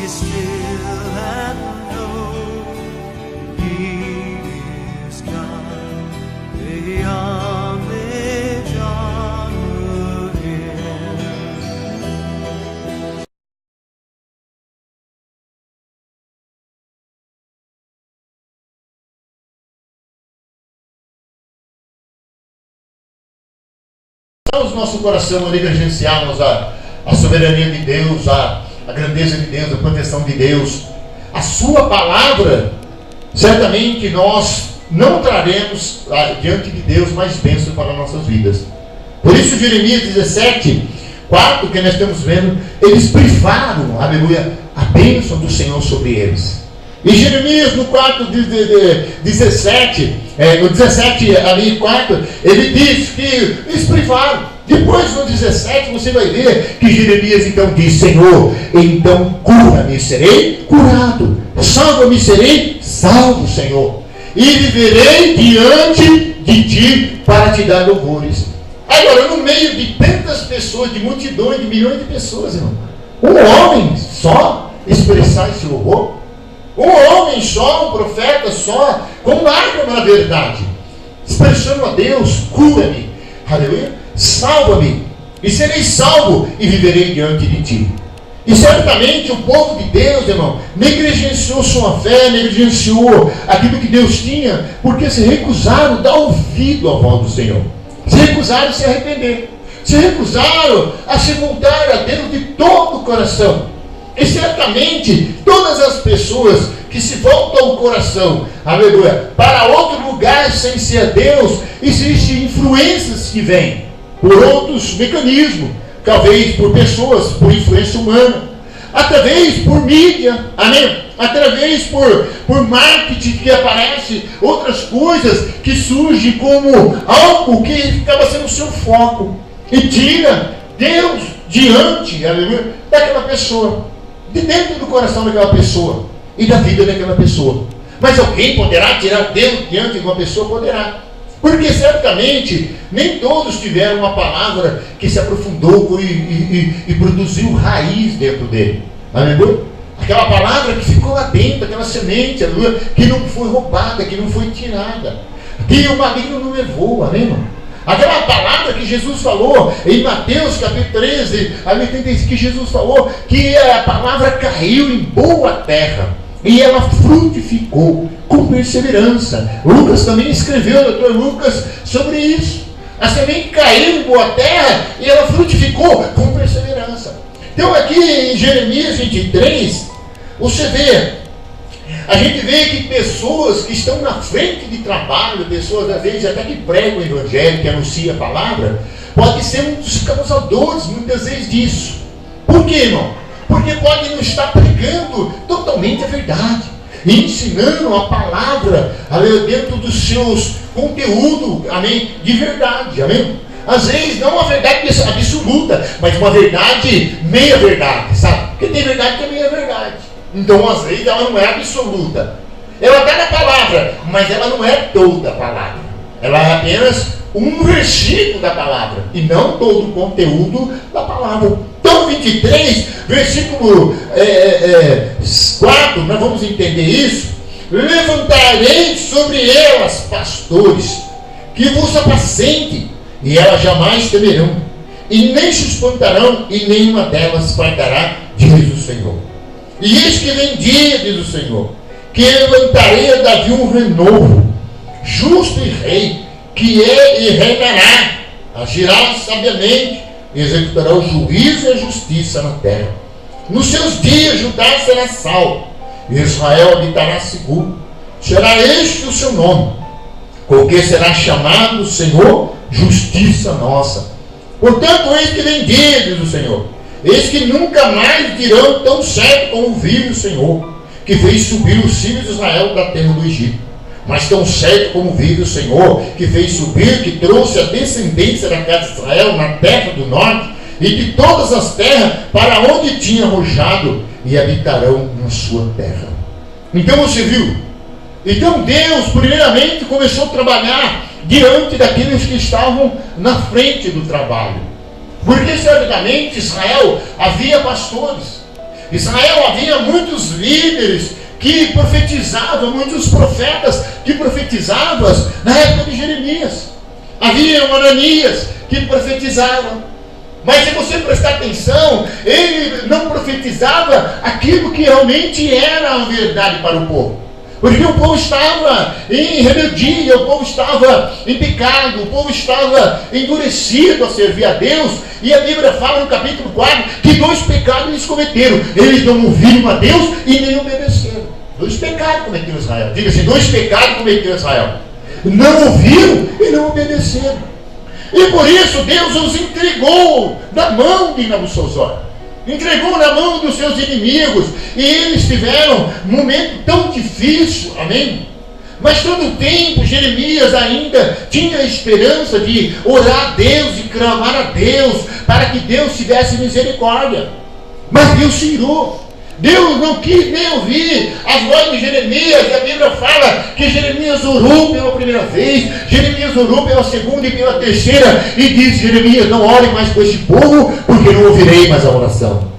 still and know He is God, the homage honor Him. O nosso coração a negligenciarmos a soberania de Deus, a grandeza de Deus, a proteção de Deus, a sua palavra, certamente nós não traremos diante de Deus mais bênçãos para nossas vidas. Por isso Jeremias 17:4, que nós estamos vendo, eles privaram, aleluia, a bênção do Senhor sobre eles. E Jeremias no 4:17, no 17 ali 4, ele diz que eles privaram. Depois no 17 você vai ver que Jeremias então diz: Senhor, então cura-me, serei curado, salva-me, serei salvo, Senhor, e viverei diante de ti para te dar louvores. Agora, no meio de tantas pessoas, de multidões, de milhões de pessoas, irmão, um homem só expressar esse louvor, um homem só, um profeta só, com lágrima na verdade, expressando a Deus: cura-me, aleluia, salva-me, e serei salvo, e viverei diante de ti. E certamente o povo de Deus, irmão, negligenciou sua fé, negligenciou aquilo que Deus tinha, porque se recusaram a dar ouvido à voz do Senhor, se recusaram a se arrepender, se recusaram a se voltar a Deus de todo o coração. E certamente todas as pessoas que se voltam o coração, aleluia, para outro lugar sem ser Deus, existem influências que vêm por outros mecanismos, talvez por pessoas, por influência humana, através por mídia, amém? Através por marketing que aparece, outras coisas que surgem como algo que acaba sendo o seu foco e tira Deus diante, aleluia, daquela pessoa, de dentro do coração daquela pessoa e da vida daquela pessoa. Mas alguém poderá tirar Deus diante de uma pessoa? Poderá. Porque certamente nem todos tiveram uma palavra que se aprofundou e produziu raiz dentro dele. Aleluia? Aquela palavra que ficou lá dentro, aquela semente, aleluia, que não foi roubada, que não foi tirada, que o maligno não levou, amém, irmão? Aquela palavra que Jesus falou em Mateus capítulo 13, que Jesus falou que a palavra caiu em boa terra e ela frutificou com perseverança. Lucas também escreveu, doutor Lucas, sobre isso. A semente caiu em boa terra e ela frutificou com perseverança. Então aqui em Jeremias 23, você vê, a gente vê que pessoas que estão na frente de trabalho, pessoas às vezes até que pregam o evangelho, que anunciam a palavra, pode ser um dos causadores muitas vezes disso. Por quê, irmão? Porque pode não estar pregando totalmente a verdade, e ensinando a palavra, aleluia, dentro dos seus conteúdos, amém, de verdade, amém? Às vezes não uma verdade absoluta, mas uma verdade meia verdade, sabe? Porque tem verdade que é meia verdade. Então às vezes ela não é absoluta, ela está na palavra, mas ela não é toda a palavra, ela é apenas um versículo da palavra e não todo o conteúdo da palavra. Então 23, versículo 4, nós vamos entender isso. Levantarei sobre elas pastores que vos apacentem, e elas jamais temerão, e nem se espantarão, e nenhuma delas faltará, diz o Senhor. E eis que vem dia, diz o Senhor, que levantarei a Davi um renovo, justo e rei, que é e reinará, agirá sabiamente, executará o juízo e a justiça na terra. Nos seus dias Judá será salvo, e Israel habitará seguro. Será este o seu nome, com que será chamado o Senhor, justiça nossa. Portanto, eis que vem dia, diz o Senhor, eis que nunca mais dirão tão certo como vive o Senhor, que fez subir os filhos de Israel da terra do Egito. Mas tão certo como vive o Senhor, que fez subir, que trouxe a descendência da casa de Israel na terra do norte, e de todas as terras para onde tinha arrojado, e habitarão na sua terra. Então você viu? Então Deus primeiramente começou a trabalhar diante daqueles que estavam na frente do trabalho. Porque certamente Israel havia pastores, Israel havia muitos líderes que profetizavam, muitos profetas que profetizavam na época de Jeremias. Havia um Ananias que profetizava. Mas se você prestar atenção, ele não profetizava aquilo que realmente era a verdade para o povo. Porque o povo estava em rebeldia, o povo estava em pecado, o povo estava endurecido a servir a Deus. E a Bíblia fala no capítulo 4 que 2 pecados eles cometeram. Eles não ouviram a Deus e nem obedeceram. 2 pecados cometeu Israel. Diga assim, 2 pecados cometeu Israel. Não ouviram e não obedeceram. E por isso Deus os entregou na mão de Nabucodonosor. Entregou na mão dos seus inimigos. E eles tiveram um momento tão difícil. Amém? Mas todo o tempo Jeremias ainda tinha a esperança de orar a Deus e clamar a Deus para que Deus tivesse misericórdia. Mas Deus se irou. Deus não quis nem ouvir as vozes de Jeremias. E a Bíblia fala que Jeremias orou pela primeira vez, Jeremias orou pela segunda e pela terceira, e disse: Jeremias, não ore mais com este povo, porque não ouvirei mais a oração.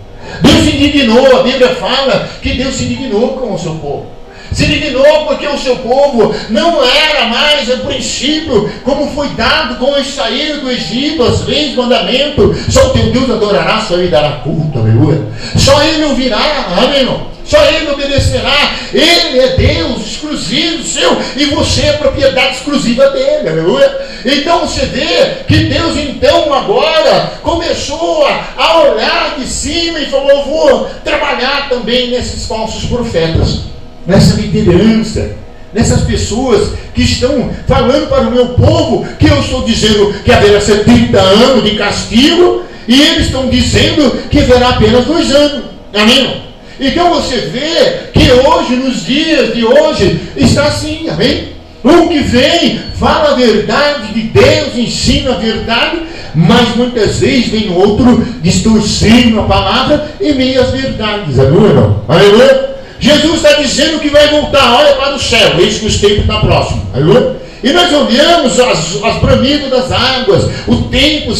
Deus se indignou. A Bíblia fala que Deus se indignou com o seu povo. Se indignou porque o seu povo não era mais o princípio como foi dado, como eles saíram do Egito, as leis, mandamentos. Só o teu Deus adorará, só ele dará culto, aleluia. Só ele ouvirá, amém, irmão. Só ele obedecerá. Ele é Deus exclusivo seu e você é propriedade exclusiva dele, aleluia. Então você vê que Deus então agora começou a olhar de cima e falou: eu vou trabalhar também nesses falsos profetas, nessa liderança, nessas pessoas que estão falando para o meu povo que eu estou dizendo que haverá 70 anos de castigo, e eles estão dizendo que haverá apenas 2 anos. Amém? Então você vê que hoje, nos dias de hoje, está assim. Amém? Um que vem, fala a verdade de Deus, ensina a verdade, mas muitas vezes vem outro distorcendo a palavra e meio às verdades. Aleluia? Aleluia? Jesus está dizendo que vai voltar, olha para o céu, eis que o tempo está próximo. Aleluia? E nós olhamos as bramidas das águas, o tempo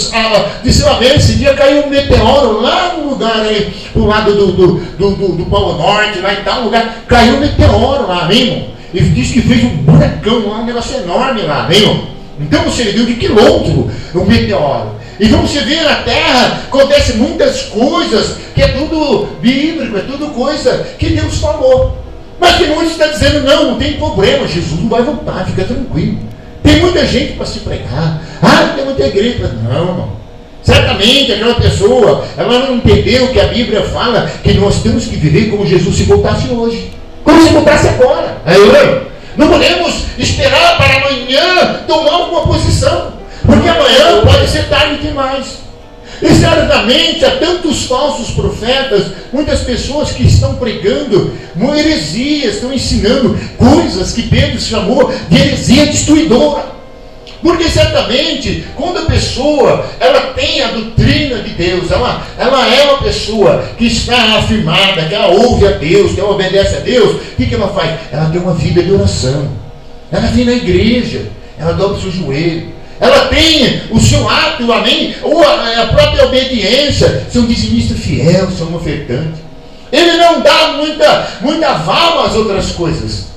de seu haver. Esse dia caiu um meteoro lá no lugar aí, pro lado do Polo Norte, lá em tal lugar, caiu um meteoro lá, amém, irmão? Ele diz que fez um buracão lá, um negócio enorme lá, amém, irmão? Então você viu de quilômetro o meteoro. Então você vê na terra, acontece muitas coisas, que é tudo bíblico, é tudo coisa que Deus falou. Mas tem muitos que estão dizendo: não tem problema, Jesus não vai voltar, fica tranquilo. Tem muita gente para se pregar. Tem muita igreja. Não, irmão. Certamente aquela pessoa, ela não entendeu que a Bíblia fala que nós temos que viver como Jesus se voltasse hoje, como se voltasse agora. Não podemos esperar para amanhã tomar alguma posição, porque amanhã pode ser tarde demais. E certamente há tantos falsos profetas, muitas pessoas que estão pregando heresias, estão ensinando coisas que Pedro chamou de heresia destruidora. Porque certamente quando a pessoa ela tem a doutrina de Deus, ela é uma pessoa que está afirmada, que ela ouve a Deus, que ela obedece a Deus, o que ela faz? Ela tem uma vida de oração, ela vem na igreja, ela dobra o seu joelho, ela tem o seu ato, amém, ou a própria obediência, ser um dizimista fiel, ser um ofertante. Ele não dá muita vala às outras coisas.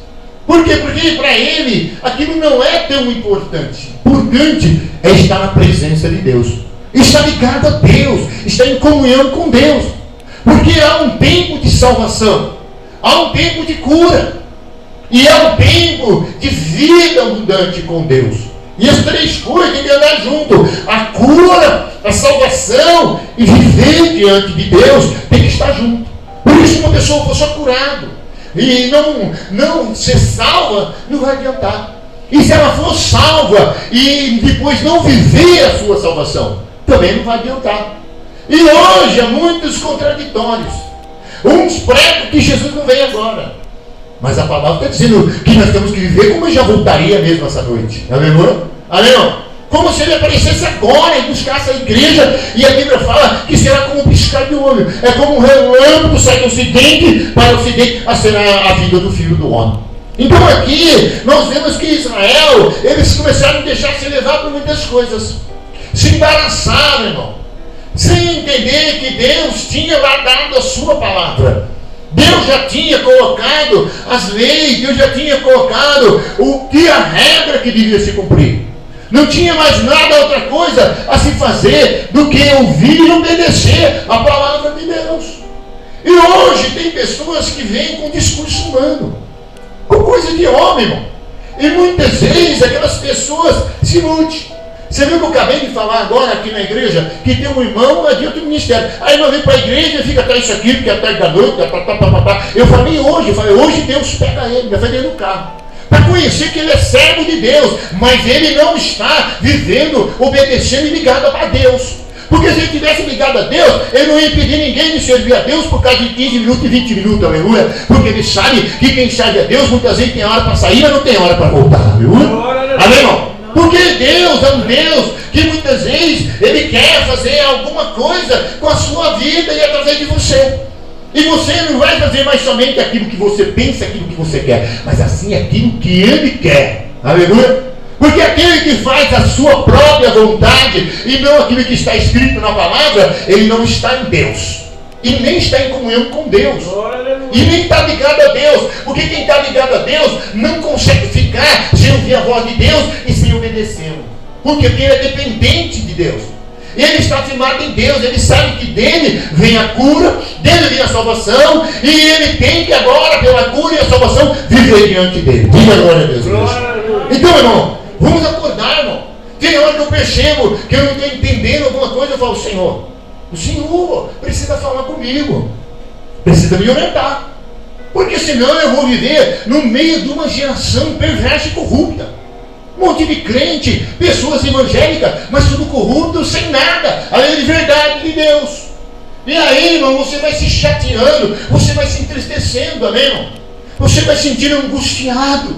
Por quê? Porque para ele aquilo não é tão importante. Importante é estar na presença de Deus, estar ligado a Deus, estar em comunhão com Deus. Porque há um tempo de salvação, há um tempo de cura, e há um tempo de vida abundante com Deus. E as 3 coisas têm que andar junto: a cura, a salvação e viver diante de Deus tem que estar junto. Por isso, se uma pessoa for só curado e não ser salva, não vai adiantar. E se ela for salva e depois não viver a sua salvação, também não vai adiantar. E hoje há muitos contraditórios. Uns pregam que Jesus não veio agora, mas a palavra está dizendo que nós temos que viver como eu já voltaria mesmo essa noite. Aleluia? Aleluia? Como se ele aparecesse agora e buscasse a igreja. E a Bíblia fala que será como um piscar de olho. É como um relâmpago sai do ocidente para o ocidente, será a vida do Filho do Homem. Então aqui nós vemos que Israel, eles começaram a deixar se levar por muitas coisas. Se embaraçaram, irmão. sem entender que Deus tinha lá dado a sua palavra. Deus já tinha colocado as leis, Deus já tinha colocado a regra que devia se cumprir. Não tinha mais nada, outra coisa a se fazer do que ouvir e obedecer a palavra de Deus. E hoje tem pessoas que vêm com discurso humano, com coisa de homem, irmão. E muitas vezes aquelas pessoas se iludem. Você viu que eu acabei de falar agora aqui na igreja, que tem um irmão de outro ministério. Aí ele vem para a igreja e fica atrás disso aqui, porque é tarde da noite, Eu falei hoje Deus pega ele, já foi dentro do carro. Para conhecer que ele é servo de Deus, mas ele não está vivendo, obedecendo e ligado a Deus. Porque se ele tivesse ligado a Deus, ele não ia impedir ninguém de servir a Deus por causa de 15 minutos e 20 minutos, aleluia. Porque ele sabe que quem serve a Deus, muitas vezes tem hora para sair, mas não tem hora para voltar, aleluia. Amém, irmão? Porque Deus é um Deus que muitas vezes Ele quer fazer alguma coisa com a sua vida e através de você. E você não vai fazer mais somente aquilo que você pensa, aquilo que você quer, mas assim aquilo que Ele quer. Aleluia? Porque aquele que faz a sua própria vontade e não aquilo que está escrito na palavra, ele não está em Deus. E nem está em comunhão com Deus. E nem está ligado a Deus. Porque quem está ligado a Deus não consegue ficar sem ouvir a voz de Deus e sem obedecê-lo. Porque ele é dependente de Deus. Ele está firmado em Deus. Ele sabe que dele vem a cura, dele vem a salvação. E ele tem que agora, pela cura e a salvação, viver diante dele. Diga glória a Deus. Então, irmão, vamos acordar, irmão. Tem hora que eu percebo que eu não estou entendendo alguma coisa, eu falo, Senhor, o Senhor precisa falar comigo, precisa me orientar, porque senão eu vou viver no meio de uma geração perversa e corrupta. Um monte de crente, pessoas evangélicas, mas tudo corrupto, sem nada, além de verdade de Deus. E aí, irmão, você vai se chateando, você vai se entristecendo, amém, irmão? Você vai se sentindo angustiado.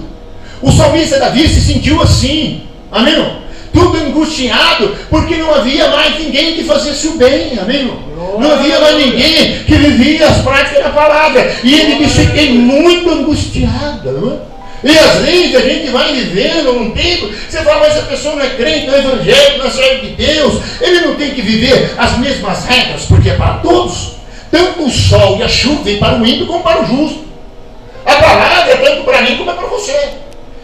O salmista Davi se sentiu assim, amém, irmão? Tudo angustiado, porque não havia mais ninguém que fizesse o bem, amém, irmão? Não havia mais ninguém que vivia as práticas da palavra. E ele disse: fiquei muito angustiado, não é? E às vezes a gente vai vivendo um tempo, você fala, mas essa pessoa não é crente, não é evangélico, não é servo de Deus, ele não tem que viver as mesmas regras, porque é para todos. Tanto o sol e a chuva vem para o ímpio como para o justo. A palavra é tanto para mim como é para você.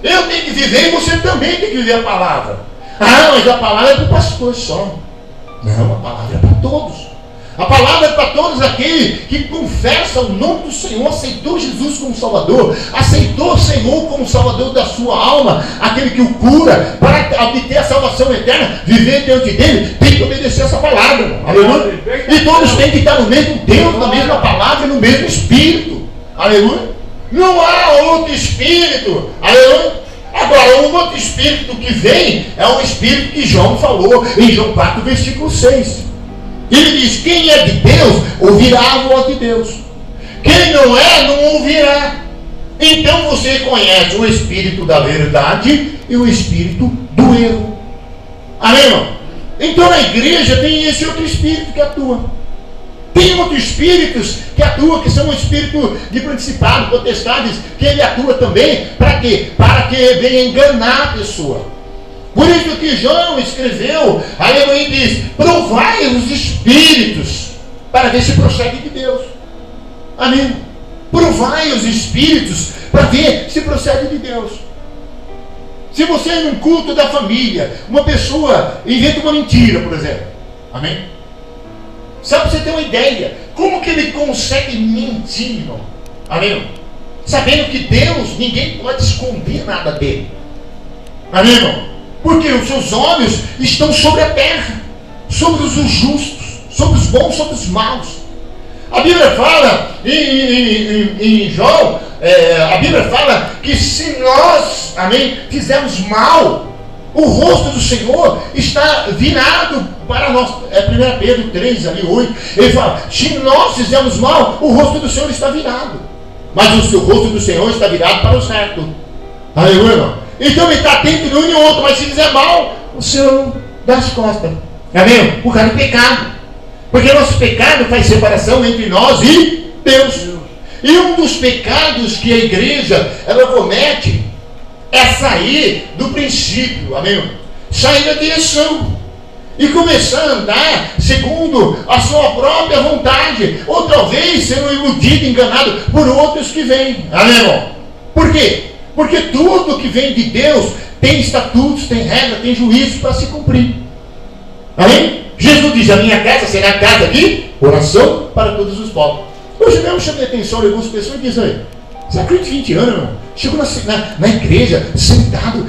Eu tenho que viver e você também tem que viver a palavra. Ah, mas a palavra é para o pastor só. Não, a palavra é para todos. A palavra é para todos aqueles que confessam o nome do Senhor, aceitou Jesus como Salvador, aceitou o Senhor como Salvador da sua alma, aquele que o cura, para obter a salvação eterna, viver diante dele, tem que obedecer essa palavra. Aleluia. E todos têm que estar no mesmo Deus, na mesma palavra e no mesmo Espírito. Aleluia. Não há outro Espírito. Aleluia. Agora, um outro Espírito que vem é o Espírito que João falou em João 4, versículo 6. Ele diz: quem é de Deus ouvirá a voz de Deus, quem não é, não ouvirá. Então você conhece o Espírito da verdade e o Espírito do erro. Amém, irmão? Então na igreja tem esse outro Espírito que atua. Tem outros espíritos que atuam, que são o espírito de principado, potestades, que ele atua também. Para quê? Para que venha enganar a pessoa. Por isso que João escreveu, aleluia, diz: provai os espíritos, para ver se procede de Deus. Amém? Provai os espíritos, para ver se procede de Deus. Se você é num culto da família, uma pessoa inventa uma mentira, por exemplo. Amém? Só para você ter uma ideia, como que ele consegue mentir, irmão? Amém? Sabendo que Deus, ninguém pode esconder nada dele. Amém, irmão? Porque os seus olhos estão sobre a terra, sobre os justos, sobre os bons, sobre os maus. A Bíblia fala em João, a Bíblia fala que se nós, amém, fizermos mal, o rosto do Senhor está virado para nós. É 1 Pedro 3, ali 8. Ele fala: se nós fizermos mal, o rosto do Senhor está virado, mas o seu rosto do Senhor está virado para o certo. Aleluia, irmão? Então ele está atento de um e outro, mas se fizer mal, o Senhor dá as costas. Amém? Por causa do pecado. Porque o nosso pecado faz separação entre nós e Deus. E um dos pecados que a igreja ela comete é sair do princípio, amém? Sair da direção. e começar a andar segundo a sua própria vontade, ou talvez sendo iludido, enganado por outros que vêm. Amém, irmão? Por quê? Porque tudo que vem de Deus tem estatutos, tem regra, tem juízo para se cumprir. Amém? Jesus diz: a minha casa será casa de oração para todos os povos. Hoje mesmo chamei a atenção de algumas pessoas e dizem: você acredita de 20 anos, irmão? Chegou na igreja, sentado.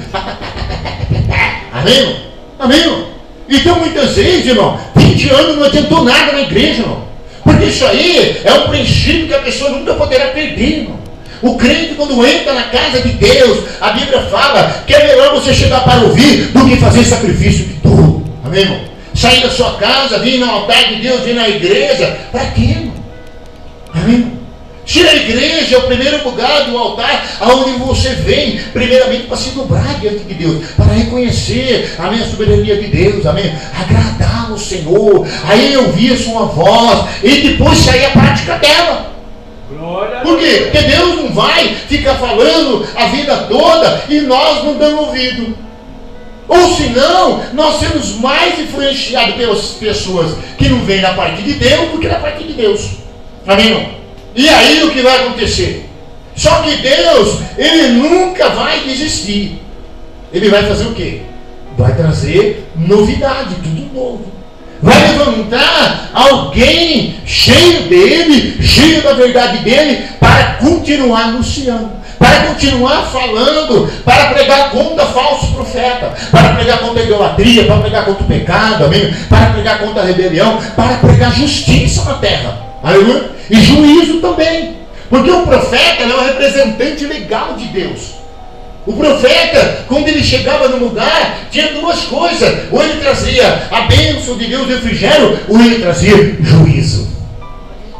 Amém, irmão? Amém, irmão? Então muitas vezes, irmão, 20 anos não adiantou nada na igreja, irmão. Porque isso aí é um princípio que a pessoa nunca poderá perder, irmão. O crente, quando entra na casa de Deus, a Bíblia fala que é melhor você chegar para ouvir do que fazer sacrifício de tudo. Amém, irmão? Sair da sua casa, vir no altar de Deus, vir na igreja, para quê, irmão? Amém, irmão? Se a igreja é o primeiro lugar do altar, aonde você vem, primeiramente para se dobrar diante de Deus, para reconhecer, amém, a soberania de Deus, amém, agradar o Senhor, aí ouvir a sua voz, e depois sair a prática dela. Por quê? Porque Deus não vai ficar falando a vida toda e nós não dando ouvido. Ou senão, nós sermos mais influenciados pelas pessoas que não vêm da parte de Deus do que da parte de Deus. Amém, irmão? E aí o que vai acontecer? Só que Deus, Ele nunca vai desistir. Ele vai fazer o quê? Vai trazer novidade, tudo novo. Vai levantar alguém cheio dele, cheio da verdade dele, para continuar anunciando, para continuar falando, para pregar contra falso profeta, para pregar contra a idolatria, para pregar contra o pecado, amém? Para pregar contra a rebelião, para pregar justiça na terra, aleluia? E juízo também, porque o profeta é um representante legal de Deus. O profeta, quando ele chegava no lugar, tinha duas coisas: ou ele trazia a bênção de Deus, o refrigério, ou ele trazia juízo.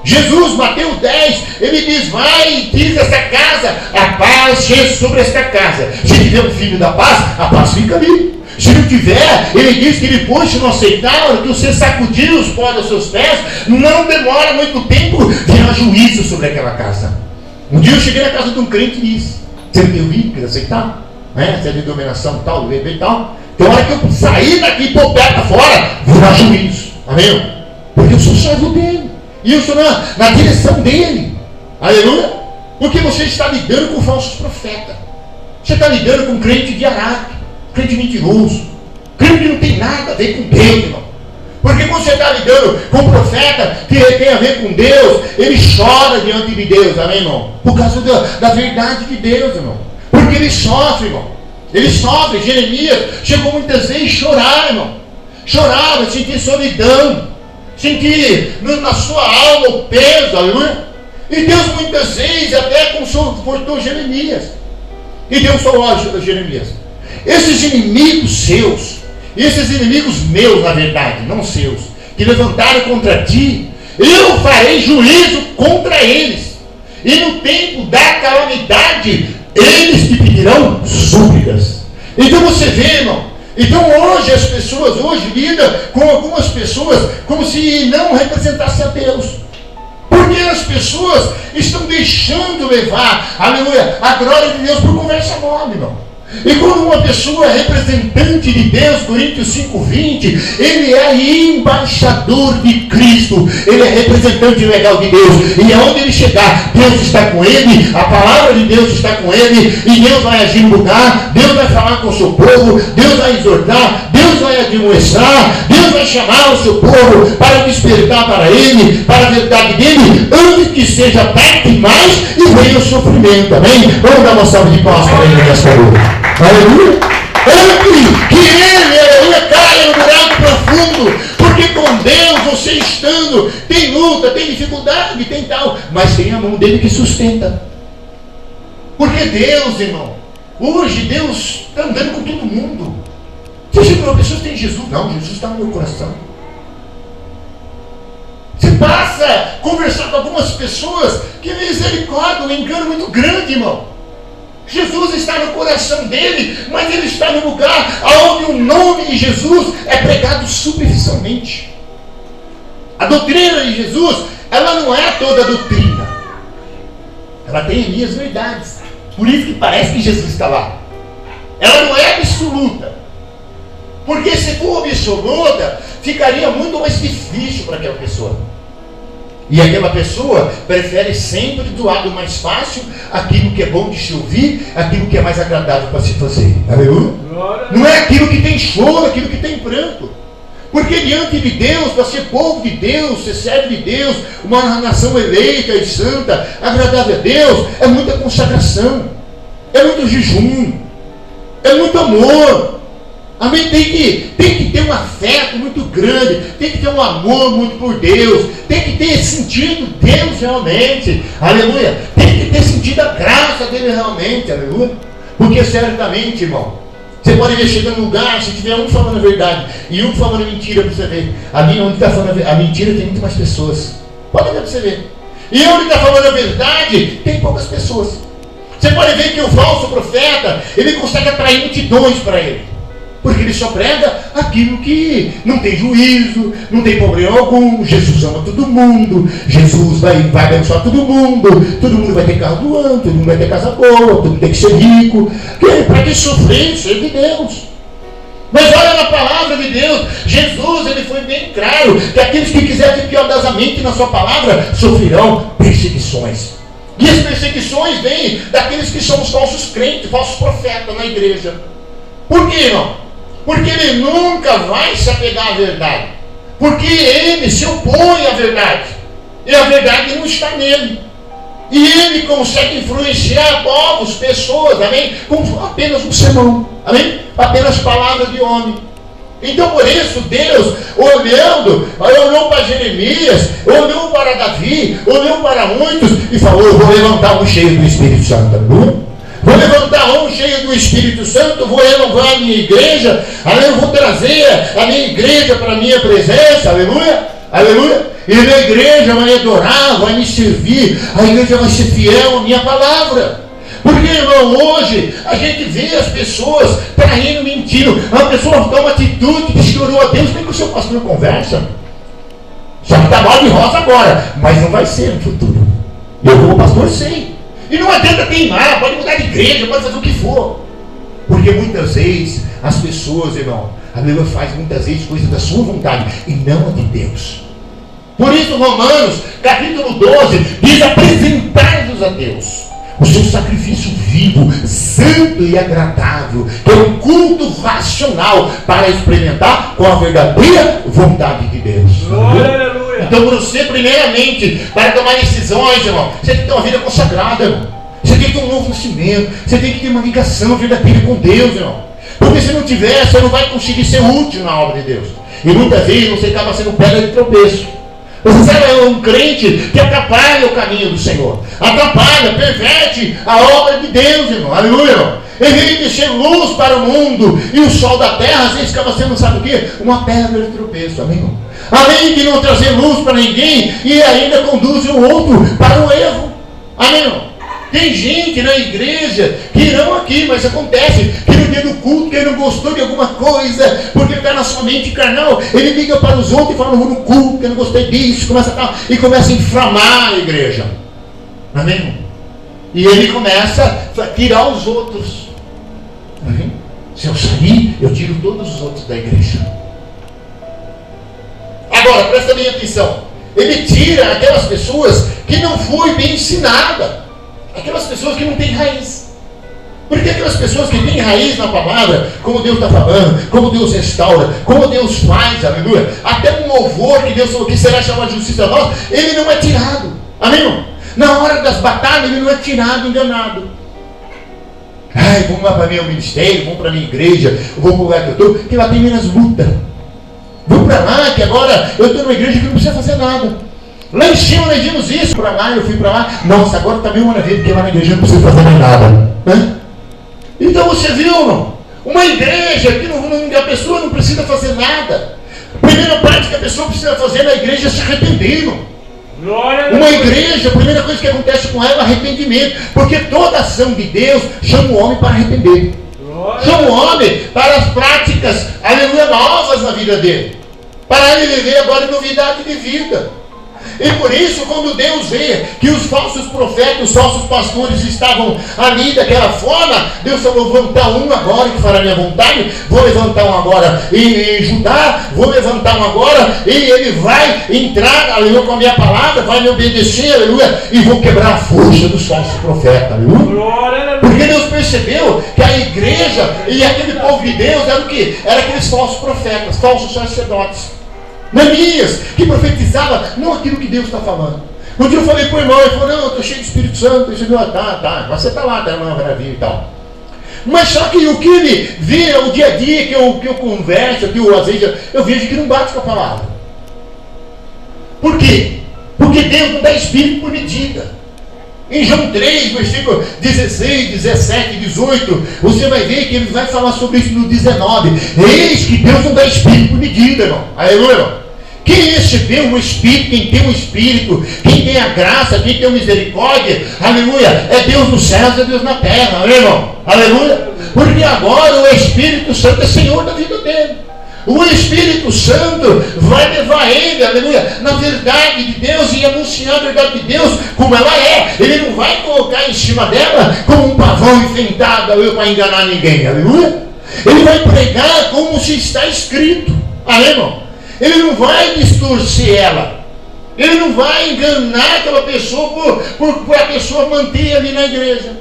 Jesus, Mateus 10, ele diz: vai e diz esta casa, a paz seja sobre esta casa. Se tiver um filho da paz, a paz fica ali. Se não tiver, ele diz que depois, se não aceitar, que você sacudir os pós dos seus pés, não demora muito tempo, virá juízo sobre aquela casa. Um dia eu cheguei na casa de um crente e disse: você não tem ouvido, quer aceitar? Né? Se é de dominação tal, do bebê e tal. Então, a hora que eu sair daqui e pôr o pé para fora, virá juízo. Amém? Porque eu sou servo dele. E eu estou na direção dele. Aleluia? Porque você está lidando com falsos profetas. Você está lidando com crente de araque, crente mentiroso, crente que não tem nada a ver com Deus, irmão. Porque quando você está lidando com um profeta que tem a ver com Deus, ele chora diante de Deus, amém, irmão? Por causa da verdade de Deus, irmão. Porque ele sofre, irmão. Ele sofre. Jeremias chegou muitas vezes a chorar, irmão. Chorava, sentir solidão, sentir na sua alma o peso, aleluia. E Deus muitas vezes até confortou Jeremias. E Deus falou a Jeremias: esses inimigos seus, esses inimigos meus, na verdade, não seus, que levantaram contra ti, eu farei juízo contra eles. E no tempo da calamidade, eles te pedirão súplicas. Então você vê, irmão. Então hoje as pessoas lidam com algumas pessoas como se não representassem a Deus. Porque as pessoas estão deixando levar, aleluia, a glória de Deus por conversa mole, irmão. E quando uma pessoa é representante de Deus, Coríntios 5:20, ele é embaixador de Cristo, ele é representante legal de Deus, e aonde ele chegar, Deus está com ele, a palavra de Deus está com ele, e Deus vai agir no lugar, Deus vai falar com o seu povo, Deus vai exortar, Deus vai admoestar, Deus vai chamar o seu povo para despertar para ele, para a verdade dele, antes que seja tarde demais e venha o sofrimento, amém? Vamos dar uma salva de palmas para ele nesta noite. Aleluia! Antes que ele, aleluia, caia no buraco profundo, porque com Deus, você estando, tem luta, tem dificuldade, tem tal, mas tem a mão dele que sustenta. Porque Deus, irmão, hoje Deus está andando com todo mundo. Você chega para pessoas que tem Jesus, não, Jesus está no meu coração. Você passa a conversar com algumas pessoas que misericórdia, um engano muito grande, irmão. Jesus está no coração dele, mas ele está no lugar onde o nome de Jesus é pregado superficialmente. A doutrina de Jesus, ela não é toda a doutrina. Ela tem minhas verdades. Por isso que parece que Jesus está lá. Ela não é absoluta. Porque se for absoluta, ficaria muito mais difícil para aquela pessoa. E aquela pessoa prefere sempre do lado mais fácil aquilo que é bom de se ouvir, aquilo que é mais agradável para se fazer. Aleluia? Não é aquilo que tem choro, aquilo que tem pranto. Porque diante de Deus, para ser povo de Deus, ser servo de Deus, uma nação eleita e santa, agradável a Deus, é muita consagração, é muito jejum, é muito amor. Amém? Tem que ter um afeto muito grande, tem que ter um amor muito por Deus, tem que ter sentido Deus realmente, aleluia, tem que ter sentido a graça dele realmente, aleluia. Porque certamente, irmão, você pode ver chegando no lugar, se tiver um falando a verdade e um falando mentira para você ver, ali onde está falando a mentira tem muito mais pessoas, pode ver para você ver, e onde está falando a verdade tem poucas pessoas. Você pode ver que o falso profeta, ele consegue atrair multidões para ele, porque ele só prega aquilo que não tem juízo, não tem problema algum. Jesus ama todo mundo, Jesus vai abençoar todo mundo vai ter carro do ano, todo mundo vai ter casa boa, todo mundo tem que ser rico. Para que sofrer? Ser de Deus. Mas olha na palavra de Deus, Jesus ele foi bem claro que aqueles que quiserem ter piedosamente na sua palavra sofrerão perseguições. E as perseguições vêm daqueles que são os falsos crentes, falsos profetas na igreja. Por quê, irmão? Porque ele nunca vai se apegar à verdade. Porque ele se opõe à verdade. E a verdade não está nele. E ele consegue influenciar povos, pessoas, amém? Com apenas um sermão, amém? Apenas palavras de homem. Então por isso Deus, olhou para Jeremias, olhou para Davi, olhou para muitos e falou: eu vou levantar um cheio do Espírito Santo, aleluia. Vou levantar um cheio do Espírito Santo, vou renovar a minha igreja, aleluia, vou trazer a minha igreja para a minha presença, aleluia, aleluia. E a minha igreja vai adorar, vai me servir, a igreja vai ser fiel à minha palavra. Porque, irmão, hoje a gente vê as pessoas traindo, mentindo. A pessoa toma atitude que chorou a Deus, nem que o seu pastor conversa. Só que está mal de rosa agora, mas não vai ser no futuro. Eu, como pastor, sei. E não adianta teimar, pode mudar de igreja, pode fazer o que for. Porque muitas vezes as pessoas, irmão, a Bíblia faz muitas vezes coisas da sua vontade e não a de Deus. Por isso, Romanos, capítulo 12, diz: apresentai-vos a Deus o seu sacrifício vivo, santo e agradável, que é um culto racional para experimentar com a verdadeira vontade de Deus. Aleluia. Então você, primeiramente, para tomar decisões, irmão, você tem que ter uma vida consagrada, irmão. Você tem que ter um novo nascimento, você tem que ter uma ligação verdadeira com Deus, irmão. Porque se não tiver, você não vai conseguir ser útil na obra de Deus. E muitas vezes você acaba sendo pedra de tropeço. Você é um crente que atrapalha o caminho do Senhor, atrapalha, perverte a obra de Deus, irmão. Aleluia, irmão. Em vez de ser luz para o mundo e o sol da terra, às vezes acaba sendo, sabe o quê? Uma pedra de tropeço, amém, irmão? Além de não trazer luz para ninguém e ainda conduz o outro para o erro, amém, irmão? Tem gente na igreja que não aqui, mas acontece que no dia do culto, que ele não gostou de alguma coisa, porque ele está na sua mente carnal, ele liga para os outros e fala: não vou no culto, que eu não gostei disso, e começa a inflamar a igreja, amém, irmão? E ele começa a tirar os outros, amém? Se eu sair, eu tiro todos os outros da igreja. Agora, presta bem atenção, ele tira aquelas pessoas que não foi bem ensinada, aquelas pessoas que não têm raiz. Porque aquelas pessoas que têm raiz na palavra, como Deus está falando, como Deus restaura, como Deus faz, aleluia, até um louvor que Deus falou que será chamado de justiça nossa, ele não é tirado, amém, irmão? Na hora das batalhas ele não é tirado, enganado. Ai, vamos lá para meu ministério, vamos para a minha igreja, vou para o lugar que eu estou, que lá tem menos luta. Vou para lá, que agora eu estou numa igreja que não precisa fazer nada. Lá em cima nós vimos isso, para lá, eu fui para lá. Nossa, agora está bem maravilha, porque lá na igreja não precisa fazer mais nada, né? Então você viu, irmão? Uma igreja que a pessoa não precisa fazer nada. A primeira parte que a pessoa precisa fazer na igreja é se arrepender, irmão. Uma igreja, a primeira coisa que acontece com ela é o arrependimento. Porque toda ação de Deus chama o homem para arrepender. Chama o homem para as práticas, aleluia, novas na vida dele. Para ele viver agora novidade de vida. E por isso, quando Deus vê que os falsos profetas, os falsos pastores estavam ali daquela forma, Deus falou: vou levantar um agora que fará minha vontade, vou levantar um agora em Judá, vou levantar um agora, e ele vai entrar, aleluia, com a minha palavra, vai me obedecer, aleluia, e vou quebrar a força dos falsos profetas, aleluia. Porque Deus percebeu que a igreja e aquele povo de Deus era o quê? Era aqueles falsos profetas, falsos sacerdotes, Neemias, que profetizava não aquilo que Deus está falando. Um dia eu falei para o irmão, ele falou: não, eu estou cheio de Espírito Santo. Eu disse: tá, mas você está lá, tá, irmã, maravilha e tal. Mas só que o que ele vê, o dia a dia que eu converso, que às vezes eu vejo que não bate com a palavra. Por quê? Porque Deus não dá Espírito por medida. Em João 3, versículo 16, 17, 18, você vai ver que ele vai falar sobre isso no 19. Eis que Deus não dá Espírito por medida, irmão. Aleluia, irmão. Quem recebeu o Espírito, quem tem o Espírito, quem tem a graça, quem tem a misericórdia, aleluia, é Deus nos céus, é Deus na terra, aleluia, irmão, aleluia. Porque agora o Espírito Santo é Senhor da vida dele. O Espírito Santo vai levar ele, aleluia, na verdade de Deus e anunciar a verdade de Deus como ela é. Ele não vai colocar em cima dela como um pavão enfeitado, aleluia, para enganar ninguém, aleluia. Ele vai pregar como se está escrito, aleluia, irmão. Ele não vai distorcer ela. Ele não vai enganar aquela pessoa por a pessoa manter ali na igreja.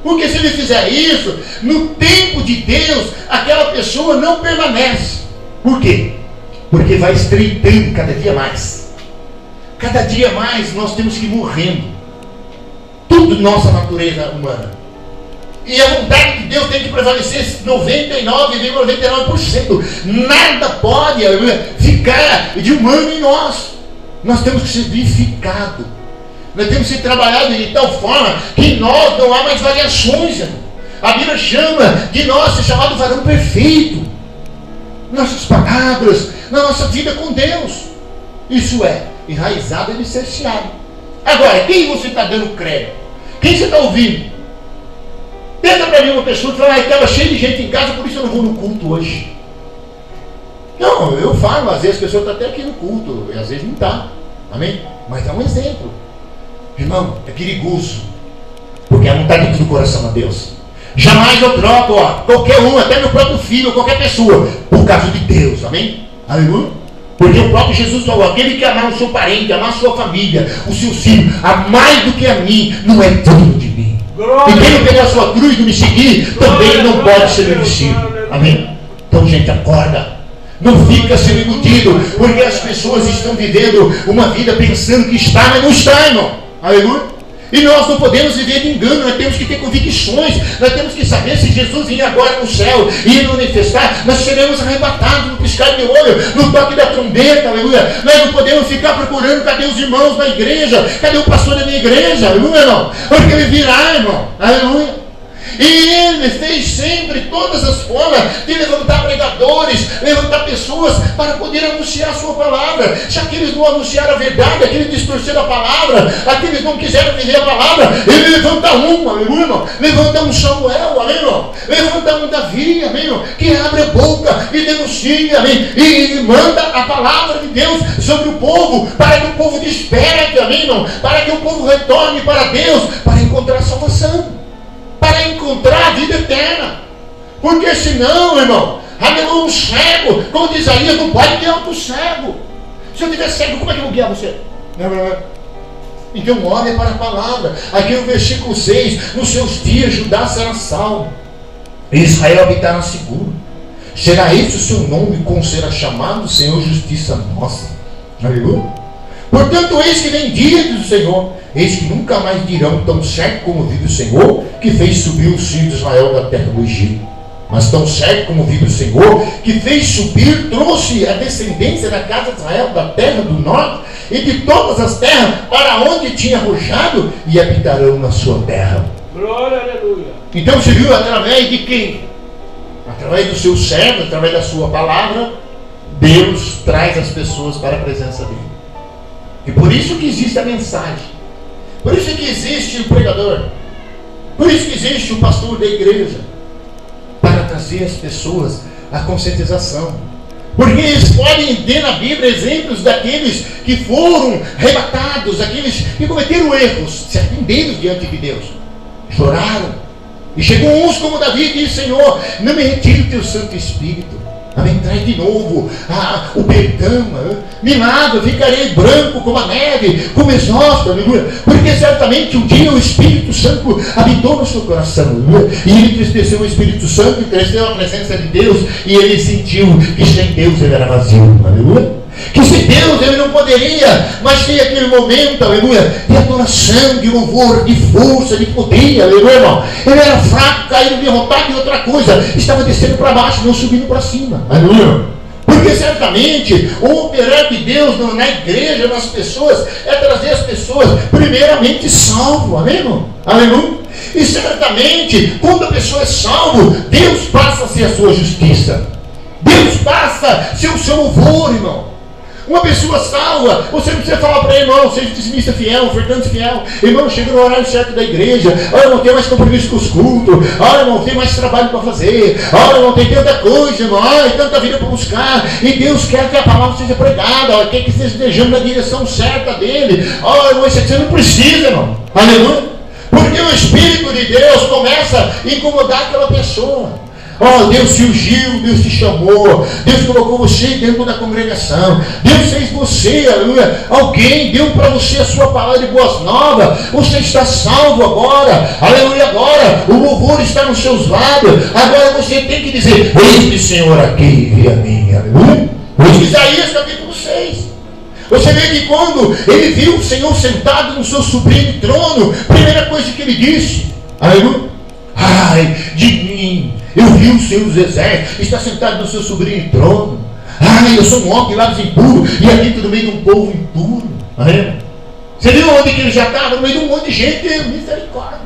Porque se ele fizer isso, no tempo de Deus, aquela pessoa não permanece. Por quê? Porque vai estreitando cada dia mais. Cada dia mais nós temos que ir morrendo. Tudo nossa natureza humana. E a vontade de Deus tem que prevalecer 99,99%. Nada pode ficar de humano em nós. Nós temos que ser vivificados. Nós temos que ser trabalhados de tal forma que em nós não há mais variações, irmão. A Bíblia chama de nós ser chamado varão perfeito. Nossas palavras, na nossa vida com Deus. Isso é enraizado e alicerciado. Agora, quem você está dando crédito? Quem você está ouvindo? Tenta para mim uma pessoa que fala: estava cheio de gente em casa, por isso eu não vou no culto hoje. Não, eu falo, às vezes a pessoa está até aqui no culto, e às vezes não está. Amém? Mas é um exemplo. Irmão, é perigoso. Porque não está dentro do coração a Deus. Jamais eu troco, qualquer um, até meu próprio filho, qualquer pessoa, por causa de Deus. Amém? Aleluia? Porque o próprio Jesus falou: aquele que amar o seu parente, amar a sua família, o seu filho, a mais do que a mim, não é digno de mim. E quem não pegar a sua cruz e me seguir, também não pode ser meu discípulo. Amém? Então, gente, acorda. Não fica sendo iludido, porque as pessoas estão vivendo uma vida pensando que está, mas não está, irmão. Aleluia. E nós não podemos viver de engano, nós temos que ter convicções, nós temos que saber se Jesus vir agora no céu e manifestar, nós seremos arrebatados no piscar de olho, no toque da trombeta, aleluia. Nós não podemos ficar procurando: cadê os irmãos da igreja? Cadê o pastor da minha igreja? Aleluia, irmão. Porque ele virá, irmão. Aleluia. E ele fez sempre todas as formas de levantar pregadores, levantar pessoas para poder anunciar a sua palavra. Se aqueles não anunciaram a verdade, aqueles distorceram a palavra, aqueles não quiseram viver a palavra, ele levanta um, aleluia, irmão. Levanta um Samuel, amém, irmão. Levanta um Davi, amém, irmão, que abre a boca e denuncia, amém, e manda a palavra de Deus sobre o povo, para que o povo desperte, amém, irmão, para que o povo retorne para Deus, para encontrar salvação, para encontrar a vida eterna. Porque senão, irmão, aleluia, um cego, como diz Isaías, não pode guiar outro cego. Se eu tiver cego, como é que eu vou guiar você? Então olha para a palavra. Aqui no versículo 6: nos seus dias Judá será salvo, Israel habitará seguro. Será esse o seu nome, como será chamado Senhor justiça nossa. Aleluia. Portanto, eis que vem dias do Senhor, eis que nunca mais dirão: tão certo como vive o Senhor, que fez subir os filhos de Israel da terra do Egito. Mas tão certo como vive o Senhor, que fez subir, trouxe a descendência da casa de Israel da terra do norte e de todas as terras para onde tinha arrojado, e habitarão na sua terra. Glória, aleluia. Então você viu através de quem? Através do seu servo, através da sua palavra, Deus traz as pessoas para a presença dele. E por isso que existe a mensagem. Por isso que existe o pregador. Por isso que existe o pastor da igreja. Para trazer as pessoas à conscientização. Porque eles podem ter na Bíblia exemplos daqueles que foram arrebatados, aqueles que cometeram erros, se arrependeram diante de Deus, choraram. E chegou uns como Davi e disse: Senhor, não me retire o teu Santo Espírito. Amém? Traz de novo o perdão, me lava, ficarei branco como a neve, como exausto, aleluia. Porque certamente um dia o Espírito Santo habitou no seu coração, aleluia. E ele entristeceu o Espírito Santo, entristeceu a presença de Deus, e ele sentiu que sem Deus ele era vazio, aleluia. Que sem Deus ele não poderia, mas tinha aquele momento, aleluia, de adoração, de louvor, de força, de poder, aleluia, irmão. Ele era fraco, caído, derrotado e outra coisa, estava descendo para baixo, não subindo para cima, aleluia. Porque certamente o operar de Deus na igreja, nas pessoas, é trazer as pessoas primeiramente salvo, amém, irmão? Aleluia. E certamente, quando a pessoa é salvo, Deus passa a ser a sua justiça, Deus passa a ser o seu louvor, irmão. Uma pessoa salva, você não precisa falar para ele: irmão, seja dizimista fiel, ofertante fiel, irmão, chega no horário certo da igreja, olha, não tem mais compromisso com os cultos, olha, não tem mais trabalho para fazer, olha, não tem tanta coisa, irmão, olha, tanta vida para buscar, e Deus quer que a palavra seja pregada, olha, quer que esteja desejando na direção certa dele, olha, irmão, isso aqui você não precisa, irmão, aleluia, porque o Espírito de Deus começa a incomodar aquela pessoa. Oh, Deus te ungiu, Deus te chamou, Deus colocou você dentro da congregação, Deus fez você, aleluia, alguém deu para você a sua palavra de boas novas, você está salvo agora, aleluia, agora o louvor está nos seus lábios, agora você tem que dizer: eis-me, Senhor, aqui, envia a mim, aleluia. Isaías capítulo 6. Você vê que quando ele viu o Senhor sentado no seu sublime trono, primeira coisa que ele disse, aleluia, ai de mim, eu vi o Senhor dos Exércitos, está sentado no seu sublime trono. Ai, eu sou um homem de lábios impuros e habito no meio de um povo impuro. Amém? Você viu onde que ele já estava? No meio de um monte de gente. Misericórdia.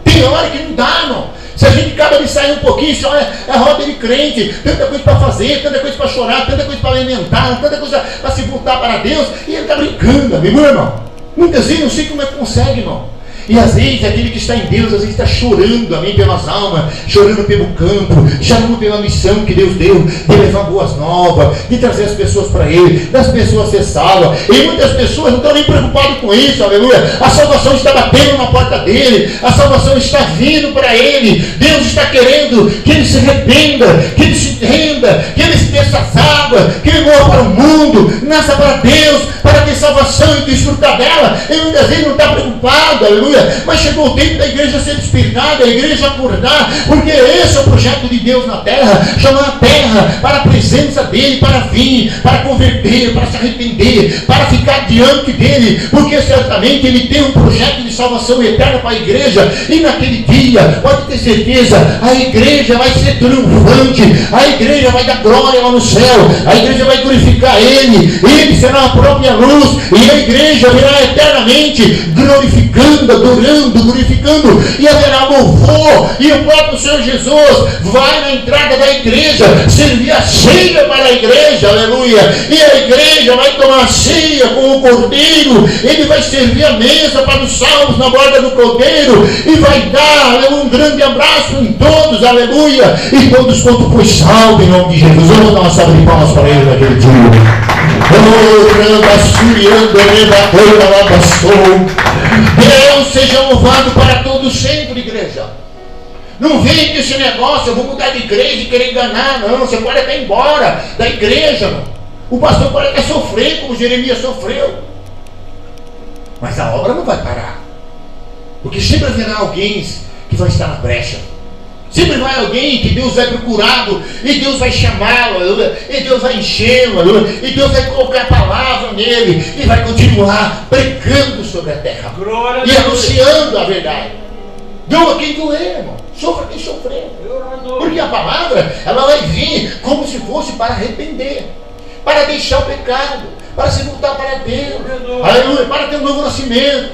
Tem hora que não dá, irmão. Se a gente acaba de sair um pouquinho, só é roda de crente, tanta coisa para fazer, tanta coisa para chorar, tanta coisa para alimentar, tanta coisa para se voltar para Deus, e ele está brincando, meu irmão. Muitas vezes não sei como é que consegue, irmão. E às vezes aquele que está em Deus, às vezes está chorando, amém, pelas almas, chorando pelo campo, chorando pela missão que Deus deu, de levar boas novas, de trazer as pessoas para Ele, das pessoas ser salvas. E muitas pessoas não estão nem preocupadas com isso, aleluia. A salvação está batendo na porta dele, a salvação está vindo para ele. Deus está querendo que ele se arrependa, que ele se renda, que ele se desça as águas, que ele morra para o mundo, nasça para Deus, para ter salvação e desfrutar dela. Ele muitas vezes não está preocupado, aleluia. Mas chegou o tempo da igreja ser despertada, a igreja acordar, porque esse é o projeto de Deus na terra, chamar a terra para a presença dele, para vir, para converter, para se arrepender, para ficar diante dele, porque certamente ele tem um projeto de salvação eterna para a igreja, e naquele dia, pode ter certeza, a igreja vai ser triunfante, a igreja vai dar glória lá no céu, a igreja vai glorificar ele será a própria luz, e a igreja virá eternamente glorificando, adorando, glorificando, e haverá louvor, e o próprio Senhor Jesus vai na entrada da igreja servir a ceia para a igreja, aleluia, e a igreja vai tomar a ceia com o cordeiro, ele vai servir a mesa para os salvos na borda do cordeiro, e vai dar, aleluia, um grande abraço em todos, aleluia, e todos quanto foi salvo em nome de Jesus. Vamos dar uma salva de palmas para ele naquele dia. Deus seja louvado para todos sempre, igreja. Não vem com esse negócio: eu vou mudar de igreja e querer enganar. Não, você pode até ir embora da igreja, não. O pastor pode até sofrer como Jeremias sofreu, mas a obra não vai parar, porque sempre haverá alguém que vai estar na brecha. Sempre vai alguém que Deus vai procurá-lo, e Deus vai chamá-lo, e Deus vai enchê-lo, e Deus vai colocar a palavra nele, e vai continuar pregando sobre a terra, e anunciando a verdade. Doa quem doer, irmão, sofra quem sofrer, porque a palavra, ela vai vir como se fosse para arrepender, para deixar o pecado, para se voltar para Deus, aleluia, para ter um novo nascimento.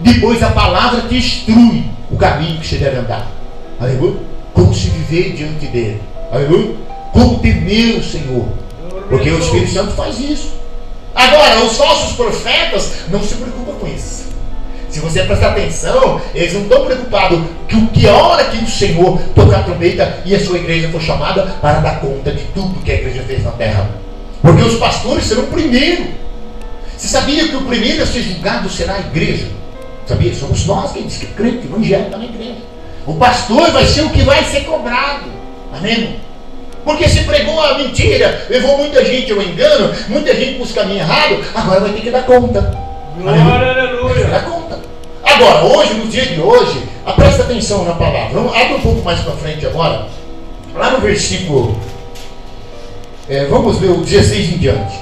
Depois a palavra te instrui o caminho que você deve andar, aleluia, como se viver diante dele, aleluia, como temer o Senhor, porque o Espírito Santo faz isso. Agora, os falsos profetas não se preocupam com isso. Se você prestar atenção, eles não estão preocupados que a hora que o Senhor tocar a trombeta e a sua igreja for chamada para dar conta de tudo que a igreja fez na terra. Porque os pastores serão o primeiro. Você sabia que o primeiro a ser julgado será a igreja? Sabia? Somos nós que diz que crê, que o evangelho está na igreja. O pastor vai ser o que vai ser cobrado. Amém? Porque se pregou a mentira, levou muita gente ao engano, muita gente para os caminhos errados, agora vai ter que dar conta. Glória, aleluia. Vai ter que dar conta. Agora, hoje, no dia de hoje, presta atenção na palavra. Abre um pouco mais para frente agora. Lá no versículo, vamos ver o 16 em diante.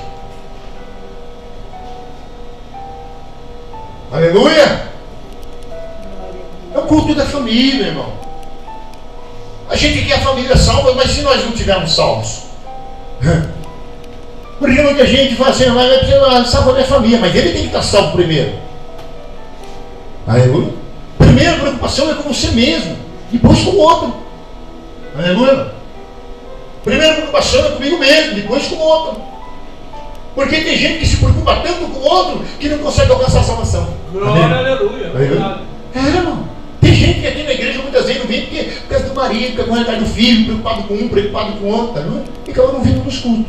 Aleluia! É o culto da família, irmão. A gente quer a família salva, mas se nós não tivermos salvos? Porque muita gente fala assim, mas salva a minha família, mas ele tem que estar salvo primeiro. Aleluia. Primeira preocupação é com você mesmo, depois com o outro. Aleluia. Primeira preocupação é comigo mesmo, depois com o outro. Porque tem gente que se preocupa tanto com o outro que não consegue alcançar a salvação. Glória, aleluia. Irmão. Tem gente que aqui na igreja muitas vezes não vem por causa do marido, por causa do filho, preocupado com um, preocupado com o outro, tá, não é? E acaba não vindo nos cultos.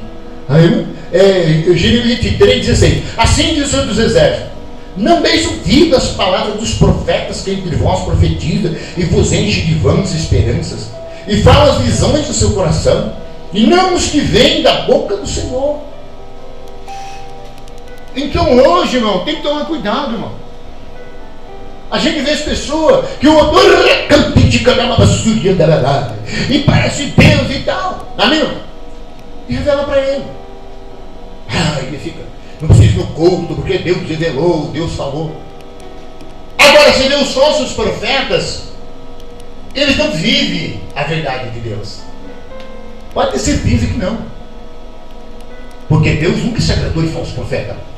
Jeremias 23:16. Assim diz o Senhor dos Exércitos: não deis ouvido às palavras dos profetas que entre vós profetizam e vos enche de vãs esperanças, e fala as visões do seu coração, e não os que vêm da boca do Senhor. Então hoje, irmão, tem que tomar cuidado, irmão. A gente vê as pessoas que o autor e parece Deus e tal. Amém? E revela para ele. Ele fica, não precisa ir no culto, porque Deus revelou, Deus falou. Agora, você vê os falsos profetas, eles não vivem a verdade de Deus. Pode ter certeza que não. Porque Deus nunca se agradou de falso profeta.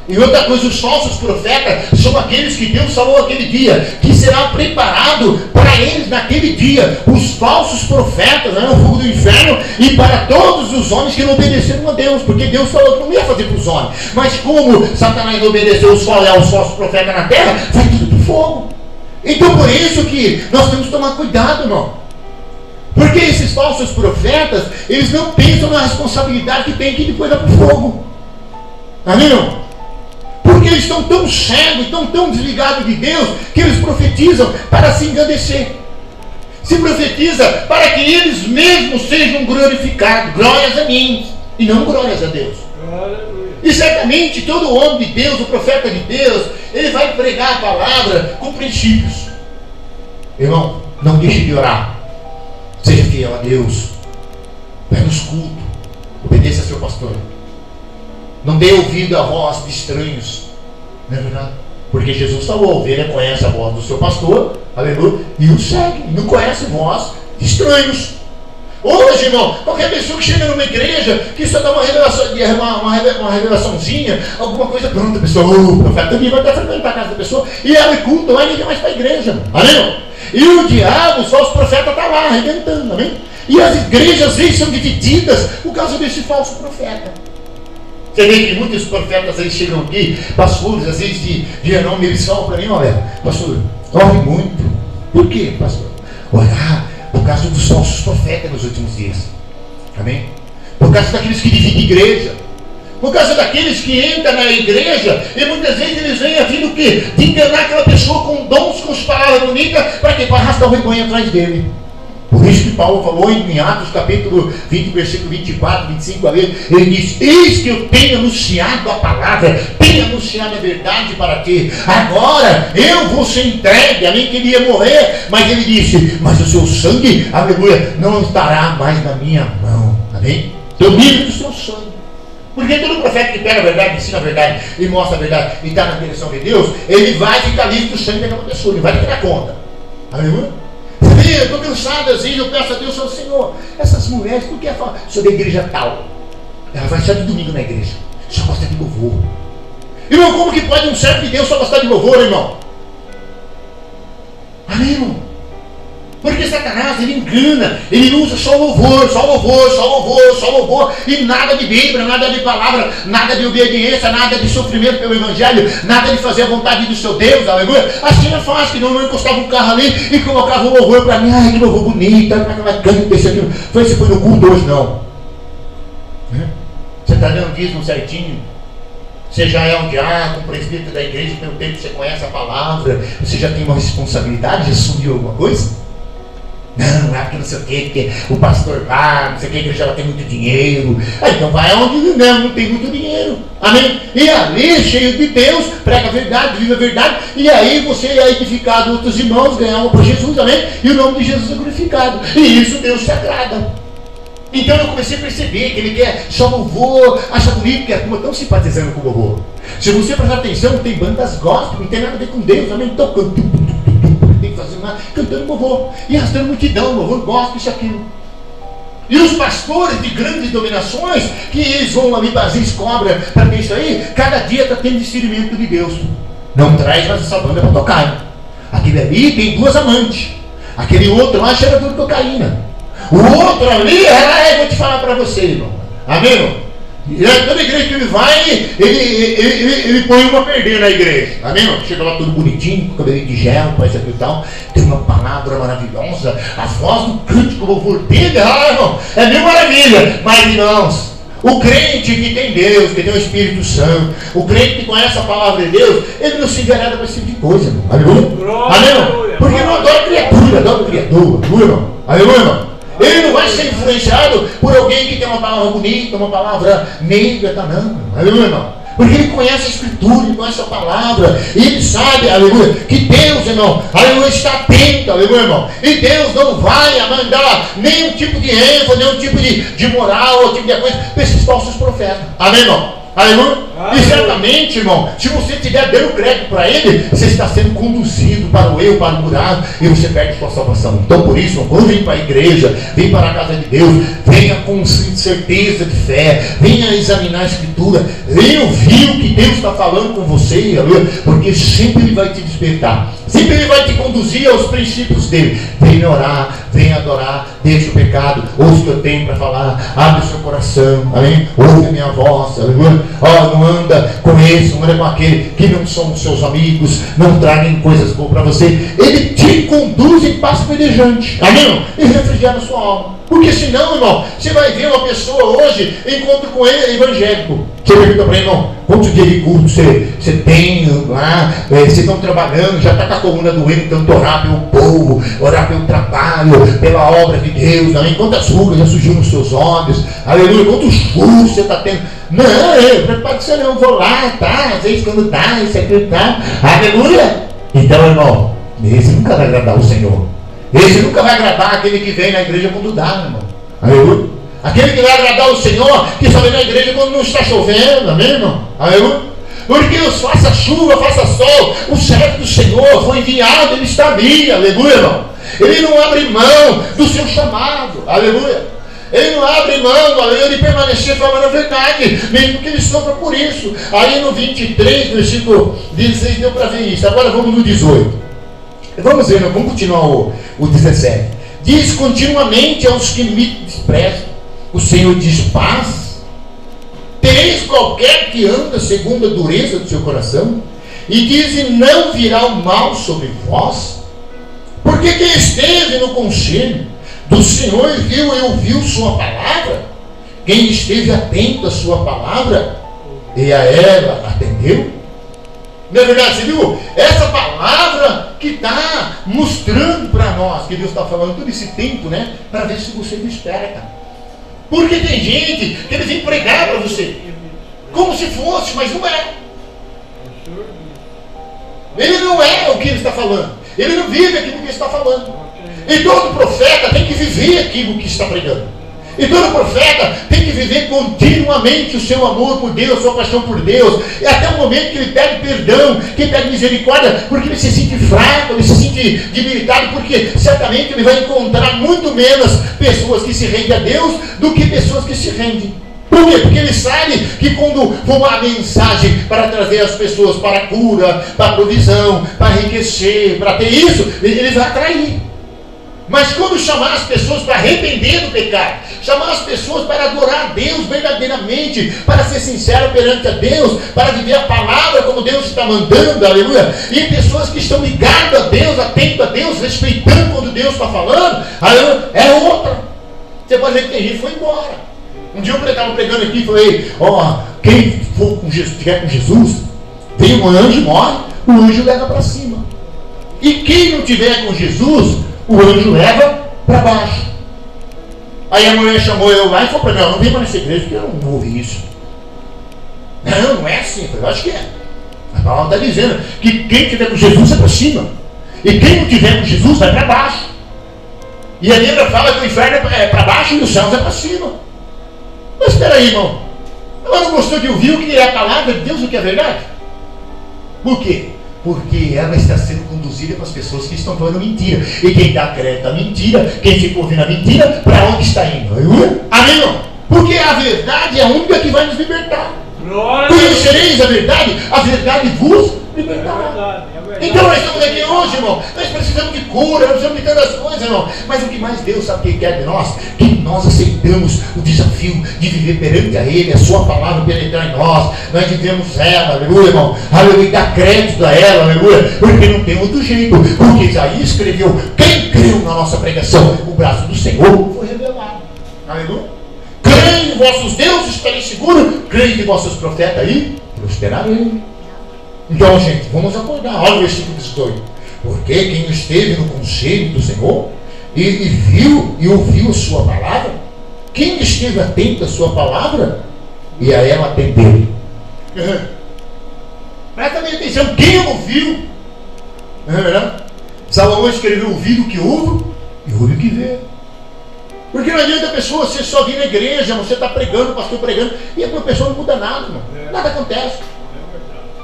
E outra coisa, os falsos profetas são aqueles que Deus falou aquele dia, que será preparado para eles naquele dia, os falsos profetas, no fogo do inferno, e para todos os homens que não obedeceram a Deus, porque Deus falou que não ia fazer para os homens, mas como Satanás não obedeceu os falsos profetas na terra, vai tudo para o fogo. Então por isso que nós temos que tomar cuidado, irmão. Porque esses falsos profetas, eles não pensam na responsabilidade que tem que depois dar para o fogo. Amém, irmão? Porque eles estão tão cegos, estão tão desligados de Deus, que eles profetizam para se engrandecer. Se profetiza para que eles mesmos sejam glorificados. Glórias a mim, e não glórias a Deus. E certamente todo homem de Deus, o profeta de Deus, ele vai pregar a palavra com princípios. Irmão, não deixe de orar. Seja fiel a Deus. Vai nos cultos. Obedeça a seu pastor. Não dê ouvido à voz de estranhos. Não é verdade? Porque Jesus falou: a ovelha conhece a voz do seu pastor, aleluia, e o segue. Não conhece voz de estranhos. Hoje, irmão, qualquer pessoa que chega numa igreja, que só dá uma revelação, uma revelaçãozinha, alguma coisa, pronto, a pessoa, o profeta também vai até frequentar a casa da pessoa, e ela é culto, vai nem mais para a igreja. Amém? E o diabo, só os profetas estão lá arrebentando, amém? E as igrejas às vezes são divididas por causa desse falso profeta. Você vê que muitos profetas aí chegam aqui, pastores, às vezes de renome, eles falam para mim: olha, pastor, ore muito. Por quê, pastor? Orar por causa dos falsos profetas nos últimos dias. Amém? Por causa daqueles que dividem igreja. Por causa daqueles que entram na igreja e muitas vezes eles vêm a fim do quê? De enganar aquela pessoa com dons, com as palavras bonitas, para quê? Para arrastar o rebanho atrás dele. Por isso que Paulo falou em Atos capítulo 20, versículo 24, 25 a ver, ele diz: eis que eu tenho anunciado a palavra, tenho anunciado a verdade para ti. Agora eu vou ser entregue, amém, que ele ia morrer, mas ele disse: mas o seu sangue, aleluia, não estará mais na minha mão, amém? Domínio do seu sangue. Porque todo profeta que pega a verdade, ensina a verdade e mostra a verdade e está na direção de Deus, ele vai ficar livre do sangue daquela pessoa, ele vai ter a conta, aleluia. Eu estou cansado, às vezes eu peço a Deus: Senhor, essas mulheres, por que falam sobre a igreja tal? Ela vai só de domingo na igreja, só gosta de louvor. Irmão, como que pode um servo de Deus só gostar de louvor, irmão? Amém, irmão? Porque Satanás, ele engana, ele usa só louvor, e nada de Bíblia, nada de palavra, nada de obediência, nada de sofrimento pelo Evangelho, nada de fazer a vontade do seu Deus, aleluia. Assim é fácil, que não encostava um carro ali e colocava um louvor para mim, ai que louvor bonito, aquela canta, esse aqui. Foi esse foi no culto hoje, não. Você está dando dízimo certinho? Você já é um diácono, presbítero da igreja, pelo tempo que você conhece a palavra, você já tem uma responsabilidade de assumir alguma coisa? Não, é porque não sei o quê, porque o pastor lá, não sei o que, a igreja ela tem muito dinheiro. Então vai aonde não tem muito dinheiro. Amém? E ali, cheio de Deus, prega a verdade, vive a verdade, e aí você é edificado outros irmãos, ganhar uma por Jesus, amém? E o nome de Jesus é glorificado. E isso Deus se agrada. Então eu comecei a perceber que ele quer só louvor, acha bonito que a turma estão simpatizando com o louvor. Se você prestar atenção, tem bandas gospel, não tem nada a ver com Deus, amém? Tocando, tem que fazer nada, cantando louvor, e arrastando multidão, louvor gospel, isso aquilo. E os pastores de grandes dominações, que eles vão ali fazer cobra para ter isso aí, cada dia está tendo discernimento de Deus. Não traz mais essa banda para tocar. Aquele ali tem 2 amantes, aquele outro lá cheira de cocaína. O outro ali, eu vou te falar para você, irmão. Amém, irmão? E toda igreja que ele vai, ele põe uma perder na igreja. Amém, irmão? Chega lá tudo bonitinho, com cabelinho de gel, parece aqui e tal. Tem uma palavra maravilhosa. A voz do cântico, o louvor dele, irmão, é mil maravilha. Mas, irmãos, o crente que tem Deus, que tem o Espírito Santo, o crente que conhece a palavra de Deus, ele não se envereda para esse tipo de coisa, irmão. Aleluia? Amém, irmão? Porque não adora criatura, adora o Criador. Aleluia, irmão? Aleluia, irmão? Ele não vai ser influenciado por alguém que tem uma palavra bonita, uma palavra meiga, tá não. Aleluia, irmão? Porque ele conhece a Escritura, ele conhece a palavra, e ele sabe, aleluia, que Deus, irmão, aleluia, está atento, aleluia, irmão. E Deus não vai mandar nenhum tipo de ênfase, nenhum tipo de moral, ou tipo de coisa para esses falsos profetas. Amém, irmão? Aleluia? E certamente, irmão, se você estiver dando crédito para ele, você está sendo conduzido para o erro, para o buraco, e você perde sua salvação. Então, por isso, quando vem para a igreja, vem para a casa de Deus, venha com certeza de fé, venha examinar a Escritura, venha ouvir o que Deus está falando com você, aleluia, porque sempre ele vai te despertar, sempre ele vai te conduzir aos princípios dele. Venha orar, venha adorar, deixa o pecado, ouça o que eu tenho para falar, abre o seu coração, amém? Ouve a minha voz, aleluia. Não anda com esse, não anda com aquele que não são seus amigos, não tragam coisas boas para você. Ele te conduz em passo verdejante, amém? E refrigera a sua alma. Porque senão, irmão, você vai ver uma pessoa hoje, encontra com ele evangélico. Você pergunta para ele, irmão, quantos dias de culto você tem lá? Vocês estão trabalhando, já está com a coluna doendo, tanto orar pelo povo, orar pelo trabalho, pela obra de Deus, amém? Quantas rugas já surgiram nos seus olhos, aleluia, quantos furos você está tendo. Não, prepara que você não, vou lá, tá? Às vezes quando dá, isso aqui tá, aleluia. Então, irmão, esse nunca vai agradar o Senhor. Esse nunca vai agradar aquele que vem na igreja quando dá, irmão. Aleluia. Aquele que vai agradar o Senhor, que só vem na igreja quando não está chovendo, amém, irmão? Aleluia. Porque faça chuva, faça sol, o servo do Senhor foi enviado, ele está ali, aleluia, irmão. Ele não abre mão do seu chamado, aleluia. Ele não abre mão, aleluia, de permanecer falando a verdade, mesmo que ele sofra por isso. Aí no 23, versículo 16, deu para ver isso. Agora vamos no 18. Vamos ver, vamos continuar o 17. Diz continuamente aos que me desprezam, o Senhor diz paz. Tereis qualquer que anda segundo a dureza do seu coração, e diz e não virá o mal sobre vós. Porque quem esteve no conselho do Senhor viu e ouviu sua palavra, quem esteve atento à sua palavra e a ela atendeu. Não é verdade? Você viu? Essa palavra que está mostrando para nós que Deus está falando todo esse tempo, né? Para ver se você desperta. Porque tem gente que ele vem pregar para você como se fosse, mas não é. Ele não é o que ele está falando. Ele não vive aquilo que ele está falando. E todo profeta tem que viver aquilo que está pregando. E todo profeta tem que viver continuamente o seu amor por Deus, a sua paixão por Deus. E até o momento que ele pede perdão, que ele pede misericórdia, porque ele se sente fraco, ele se sente debilitado, porque certamente ele vai encontrar muito menos pessoas que se rendem a Deus do que pessoas que se rendem. Por quê? Porque ele sabe que quando for uma mensagem para trazer as pessoas para a cura, para a provisão, para enriquecer, para ter isso, ele vai atrair. Mas quando chamar as pessoas para arrepender do pecado, chamar as pessoas para adorar a Deus verdadeiramente, para ser sincero perante a Deus, para viver a palavra como Deus está mandando, aleluia, e pessoas que estão ligadas a Deus, atentas a Deus, respeitando quando Deus está falando, aleluia, é outra. Você pode ver que tem gente que foi embora. Um dia eu estava pregando aqui e falei, quem for com Jesus, estiver com Jesus, vem um anjo e morre, o anjo leva para cima. E quem não tiver com Jesus, o anjo leva para baixo. Aí a mulher chamou eu lá e falou para mim, não vem para nessa igreja porque eu não vou ouvir isso. Não é assim. Eu falei, eu acho que é. A palavra está dizendo que quem tiver com Jesus é para cima. E quem não tiver com Jesus vai para baixo. E a Bíblia fala que o inferno é para baixo e os céus é para cima. Mas espera aí, irmão. Ela não gostou de ouvir o que é a palavra de Deus, o que é verdade? Por quê? Porque ela está sendo conduzida para as pessoas que estão falando mentira. E quem dá crédito à mentira, quem fica ouvindo a mentira, para onde está indo? Amém, irmão? Porque a verdade é a única que vai nos libertar. Conhecereis a verdade vos libertará. Então nós estamos aqui hoje, irmão. Nós precisamos de cura, nós precisamos de tantas coisas, irmão. Mas o que mais Deus sabe que Ele quer de nós? Que nós aceitamos o desafio de viver perante a Ele, a Sua palavra penetrar em nós. Nós vivemos ela, aleluia, irmão. Aleluia, dá crédito a ela, aleluia. Porque não tem outro jeito. Porque Isaías escreveu: quem creu na nossa pregação? O braço do Senhor foi revelado. Aleluia. Creio em vossos deuses, estarei seguro. Creio em vossos profetas aí, prosperarei. Então, gente, vamos acordar. Olha o versículo 18. Porque quem esteve no conselho do Senhor e viu e ouviu a sua palavra, quem esteve atento à sua palavra e a ela atendeu. Presta bem atenção, quem ouviu? Não é verdade? Salomão escreveu: ouvido que ouve e ouve o que vê. Porque não adianta a pessoa você só vir na igreja, você está pregando, o pastor pregando, e a pessoa não muda nada, irmão. Nada acontece.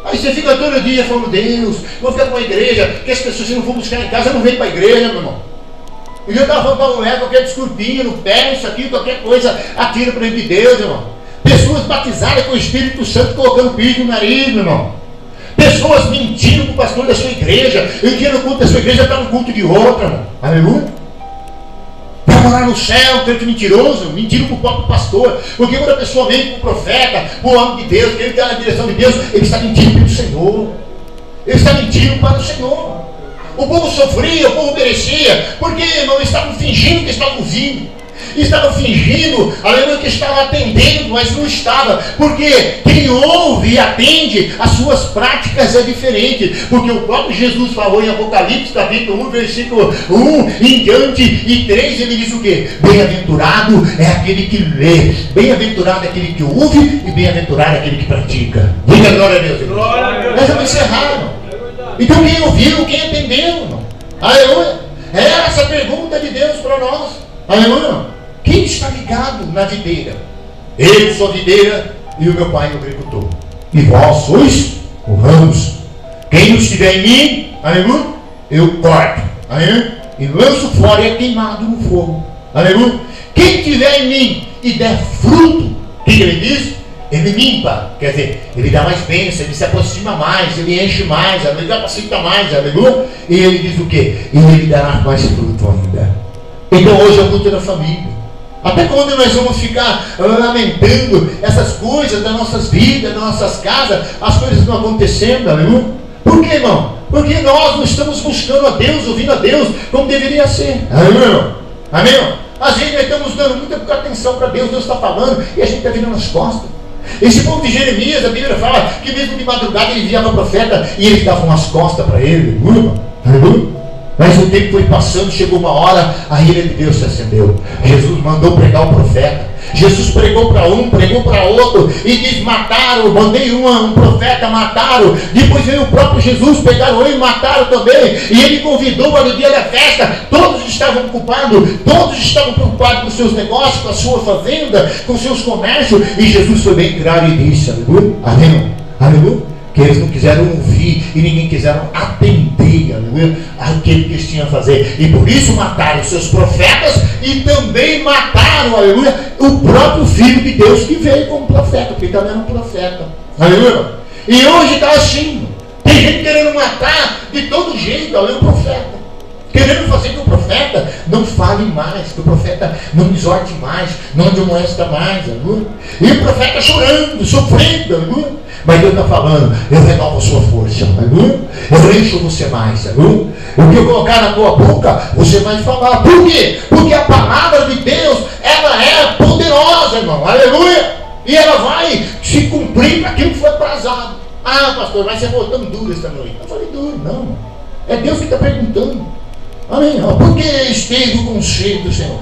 Aí você fica todo dia falando: Deus, vou ficar com a igreja, que as pessoas, se não for buscar em casa, não vem para a igreja, meu irmão. E eu estava falando para a mulher: qualquer desculpinha no pé, isso aqui, qualquer coisa, atira para de Deus, irmão. Pessoas batizadas com o Espírito Santo, colocando piso no nariz, meu irmão. Pessoas mentindo para o pastor da sua igreja, e um dia no culto da sua igreja está no culto de outra, irmão. Aleluia. Vai morar no céu, tanto mentiroso, mentindo para o próprio pastor. Porque quando a pessoa vem para o profeta, para o homem de Deus, que ele está na direção de Deus, ele está mentindo para o Senhor. Ele está mentindo para o Senhor. O povo sofria, o povo perecia, porque não estavam fingindo que estavam ouvindo. Estavam fingindo, aleluia, que estava atendendo, mas não estava. Porque quem ouve e atende, as suas práticas é diferente. Porque o próprio Jesus falou em Apocalipse, capítulo 1, versículo 1 em diante e 3, ele diz o quê? Bem-aventurado é aquele que lê, bem-aventurado é aquele que ouve, e bem-aventurado é aquele que pratica. Diga glória a Deus. Glória a Deus. Nós vamos encerrar, irmão. Então quem ouviu, quem entendeu, irmão? Aleluia. É essa a pergunta de Deus para nós. Aleluia. Quem está ligado na videira? Eu sou a videira e o meu pai é o agricultor. E vós sois os ramos. Quem não estiver em mim, aleluia, eu corto, aleluia, e lanço fora e é queimado no fogo. Aleluia. Quem estiver em mim e der fruto, o que ele diz? Ele limpa, quer dizer, ele dá mais bênção, ele se aproxima mais, ele enche mais, ele capacita mais, aleluia. E ele diz o quê? E ele dará mais fruto ainda. Então hoje é o culto da família. Até quando nós vamos ficar lamentando essas coisas das nossas vidas, das nossas casas, as coisas não acontecendo, aleluia? Por quê, irmão? Porque nós não estamos buscando a Deus, ouvindo a Deus como deveria ser. Aleluia, irmão? Amém, irmão? Às vezes nós estamos dando muita atenção para Deus, Deus está falando, e a gente está virando as costas. Esse povo de Jeremias, a Bíblia fala que mesmo de madrugada ele enviava o profeta e eles davam as costas para ele. Aleluia, irmão? Aleluia? Mas o tempo foi passando, chegou uma hora, a ira de Deus se acendeu. Jesus mandou pregar o profeta. Jesus pregou para um, pregou para outro, e diz: mataram, mandei um profeta, mataram. Depois veio o próprio Jesus, pegaram ele e mataram também. E ele convidou para o dia da festa. Todos estavam preocupados com seus negócios, com a sua fazenda, com seus comércios. E Jesus foi bem claro e disse: aleluia, amém, aleluia. Que eles não quiseram ouvir e ninguém quiseram atender, aleluia, aquilo que eles tinham a fazer. E por isso mataram seus profetas e também mataram, aleluia, o próprio Filho de Deus que veio como profeta, porque também era um profeta. Aleluia. E hoje está assim. Tem gente querendo matar de todo jeito, aleluia, o profeta. querendo fazer que o profeta não fale mais, que o profeta não exorte mais, não admoesta mais, aleluia. E o profeta chorando, sofrendo, aleluia. Mas Deus está falando, eu renovo a sua força, aleluia. Eu encho você mais, aleluia. O que eu colocar na tua boca, você vai falar. Por quê? Porque a palavra de Deus, ela é poderosa, irmão, aleluia. E ela vai se cumprir para aquilo que foi aprazado. Ah, pastor, mas você falou tão duro esta noite. Eu falei duro, não. É Deus que está perguntando. Amém? Porque esteve o conselho do Senhor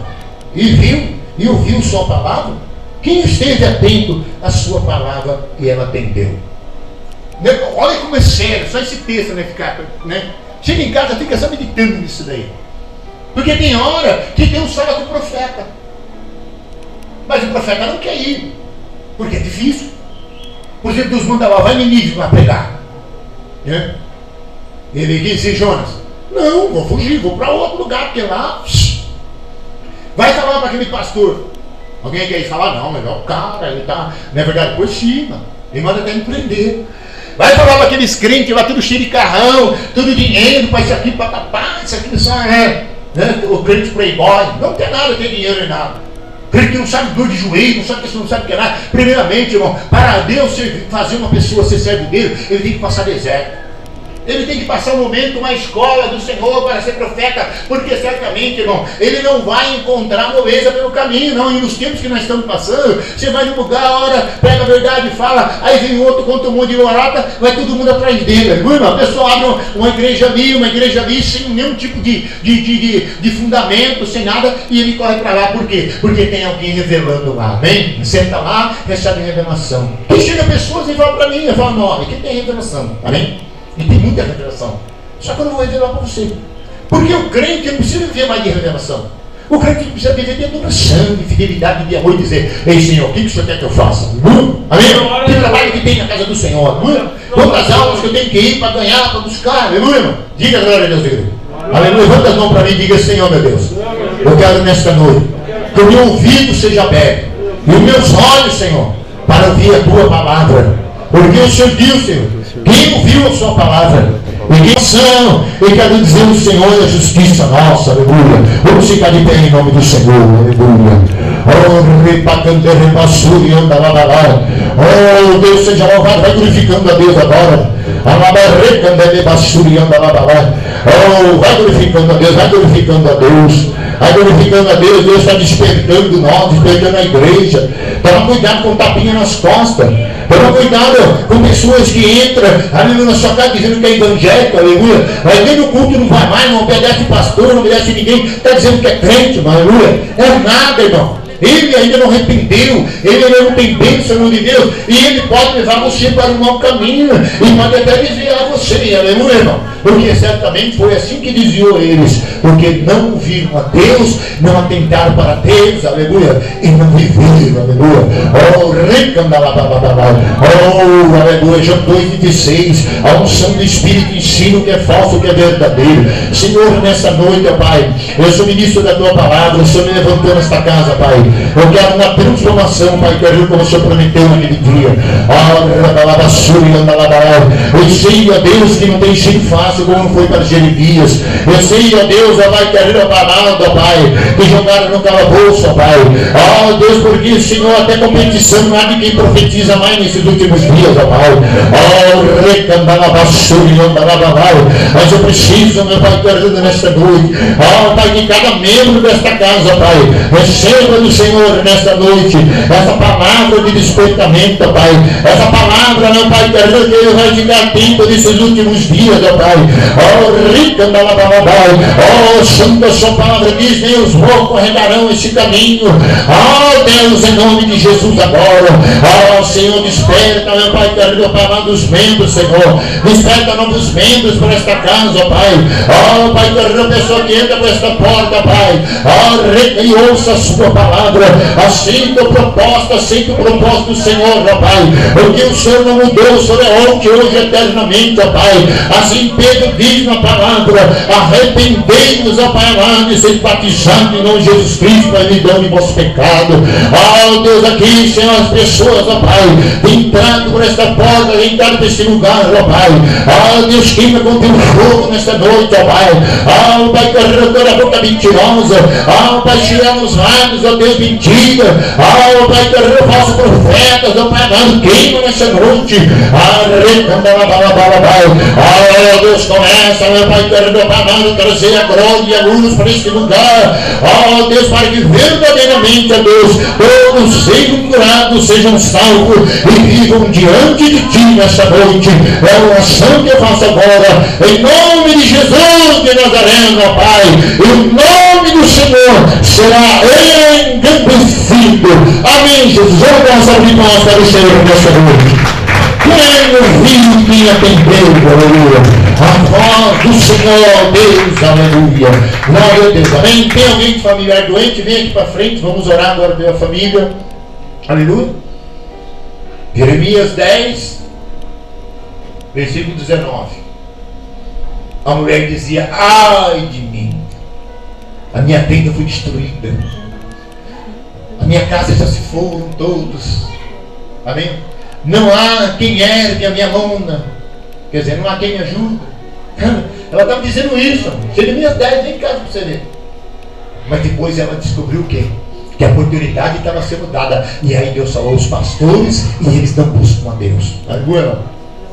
e viu, e ouviu sua palavra. Quem esteve atento à sua palavra e ela atendeu. Olha como é sério, só esse texto, né? Ficar, né? Chega em casa, fica só meditando nisso daí. Porque tem hora que Deus fala com o profeta, mas o profeta não quer ir, porque é difícil. Por exemplo, Deus manda lá, vai em Nínive lá pregar, né? Ele disse, Jonas, não, vou fugir, vou para outro lugar, porque lá vai falar para aquele pastor. Alguém quer ir falar? Não, mas é o cara, ele está, na verdade, por cima, ele manda até me prender. Vai falar para aqueles crentes lá, tudo cheio de carrão, tudo dinheiro, para isso aqui, papapá, isso aqui só é, né? O crente playboy, não tem nada, tem dinheiro nem nada. Crente que não sabe dor de joelho, não sabe que não sabe o que é nada. Primeiramente, irmão, para Deus fazer uma pessoa ser servo dele, ele tem que passar deserto. Ele tem que passar um momento, uma escola do Senhor para ser profeta, porque certamente, irmão, ele não vai encontrar moleza pelo caminho, não. E nos tempos que nós estamos passando, você vai no lugar, a hora, pega a verdade e fala, aí vem outro, conta um monte de lorota, vai todo mundo atrás dele. Irmão, a pessoa abre uma igreja ali, sem nenhum tipo de fundamento, sem nada, e ele corre para lá. Por quê? Porque tem alguém revelando lá, amém? Senta lá, recebe revelação. E chega pessoas e fala para mim, eu falo, não, quem tem revelação, amém? E tem muita revelação. Só que eu não vou revelar para você. Porque o crente não precisa viver mais de revelação. O crente precisa viver de adoração, de fidelidade, de amor, e dizer, ei Senhor, o que o Senhor quer que eu faça? Amém? Que trabalho que tem na casa do Senhor? Quantas almas que eu tenho que ir para ganhar, para buscar? Aleluia? Diga glória a Deus, igreja. Aleluia. Levanta as mãos para mim e diga, Senhor, meu Deus, eu quero nesta noite que o meu ouvido seja aberto e os meus olhos, Senhor, para ouvir a tua palavra. Porque o Senhor diz, Senhor, quem ouviu a sua palavra e quem são, e quero dizer o Senhor é a justiça nossa, aleluia. Vamos ficar de pé em nome do Senhor, aleluia. Oh, Deus seja louvado, vai glorificando a Deus agora. Oh, vai glorificando a Deus, vai glorificando a Deus. Vai glorificando a Deus, Deus está despertando nós, despertando a igreja. Toma cuidado com tapinha nas costas. Toma cuidado com pessoas que entram ali na sua casa dizendo que é evangélico, aleluia. Vai ver no culto, não vai mais, não obedece pastor, não obedece ninguém. Está dizendo que é crente, aleluia. É nada, irmão. Ele ainda não arrependeu, ele ainda não tem bênção de Deus, e ele pode levar você para um mau caminho, e pode até desviar você, aleluia, irmão. Porque certamente foi assim que desviou eles, porque não ouviram a Deus, não atentaram para Deus, aleluia, e não viveram, aleluia. Oh, aleluia, João 2,26, a unção do Espírito ensina o que é falso, o que é verdadeiro. Senhor, nessa noite, ó Pai, eu sou ministro da Tua Palavra, o Senhor me levantou nesta casa, Pai. Eu quero uma transformação, Pai, quero como o Senhor prometeu naquele dia. Eu sei, ó Deus, que não tem jeito fácil, como foi para Jeremias. Eu sei, ó Deus, ó Pai, quero a palavra, Pai, que jogaram no calabouço, ó Pai. Ó Deus, porque, Senhor, até competição não há de quem profetiza mais nesses últimos dias, ó Pai. Mas eu preciso, meu Pai, querendo nesta noite. Ó Pai, que cada membro desta casa, Pai, receba do Senhor nesta noite essa palavra de despertamento, Pai. Essa palavra, meu Pai, querendo que ele vai ficar atento nesses últimos dias, ó Pai. Oh, rica da lababai. Oh, Santa, a sua palavra diz, Deus, vou corregarão esse caminho. Oh, Deus, em nome de Jesus agora. Oh, Senhor, desperta, meu Pai, querendo a palavra dos membros, Senhor. Desperta novos membros para esta casa, ó Pai. Oh, Pai, querendo a pessoa que entra por esta porta, Pai. Oh, rica e ouça a sua palavra. Aceita a proposta, aceita o propósito do Senhor, ó Pai. Porque o Senhor não mudou, o Senhor é ontem, hoje, eternamente, ó Pai. Assim, texto diz na palavra: arrependei-nos, ó Pai amado, e ser batizado em nome de Jesus Cristo para remissão de vosso pecado. Ó Deus, aqui, Senhor, as pessoas, ó Pai, entrando por esta porta, entrando por este lugar, ó Pai. Ó Deus, queima com teu fogo nesta noite, ó Pai. Ó Pai, carregando toda a boca mentirosa. Ó Pai, tirando os lábios, ó Deus, mentira. Ó Pai, carregando falsos profetas, ó Pai amado, queima nesta noite. Ó Deus, começa, ó Pai, carregando, Pai amado, trazer a glória e a luz para este lugar. Ó Deus, para que verdadeiramente, ó Deus, todos sejam curados, sejam salvos e vivam diante de Ti nesta noite. É a oração que eu faço agora, em nome de Jesus de Nazaré, ó Pai. E o nome do Senhor será engrandecido. Amém, Jesus. Vamos dar uma salva de palmas para o Senhor nesta noite. Quem ouviu, quem atendeu, aleluia. A voz do Senhor, Deus, aleluia. Glória a Deus, amém. Tem alguém de familiar doente? Vem aqui para frente, vamos orar agora pela família. Aleluia. Jeremias 10, versículo 19. A mulher dizia: ai de mim, a minha tenda foi destruída, a minha casa já se foram todos. Amém. Não há quem ergue a minha lona, quer dizer, não há quem me ajude. Ela estava dizendo isso. Jeremias 10, vem em casa para você ver. Mas depois ela descobriu o quê? Que a oportunidade estava sendo dada. E aí Deus falou aos pastores, e eles não buscam a Deus. Aleluia.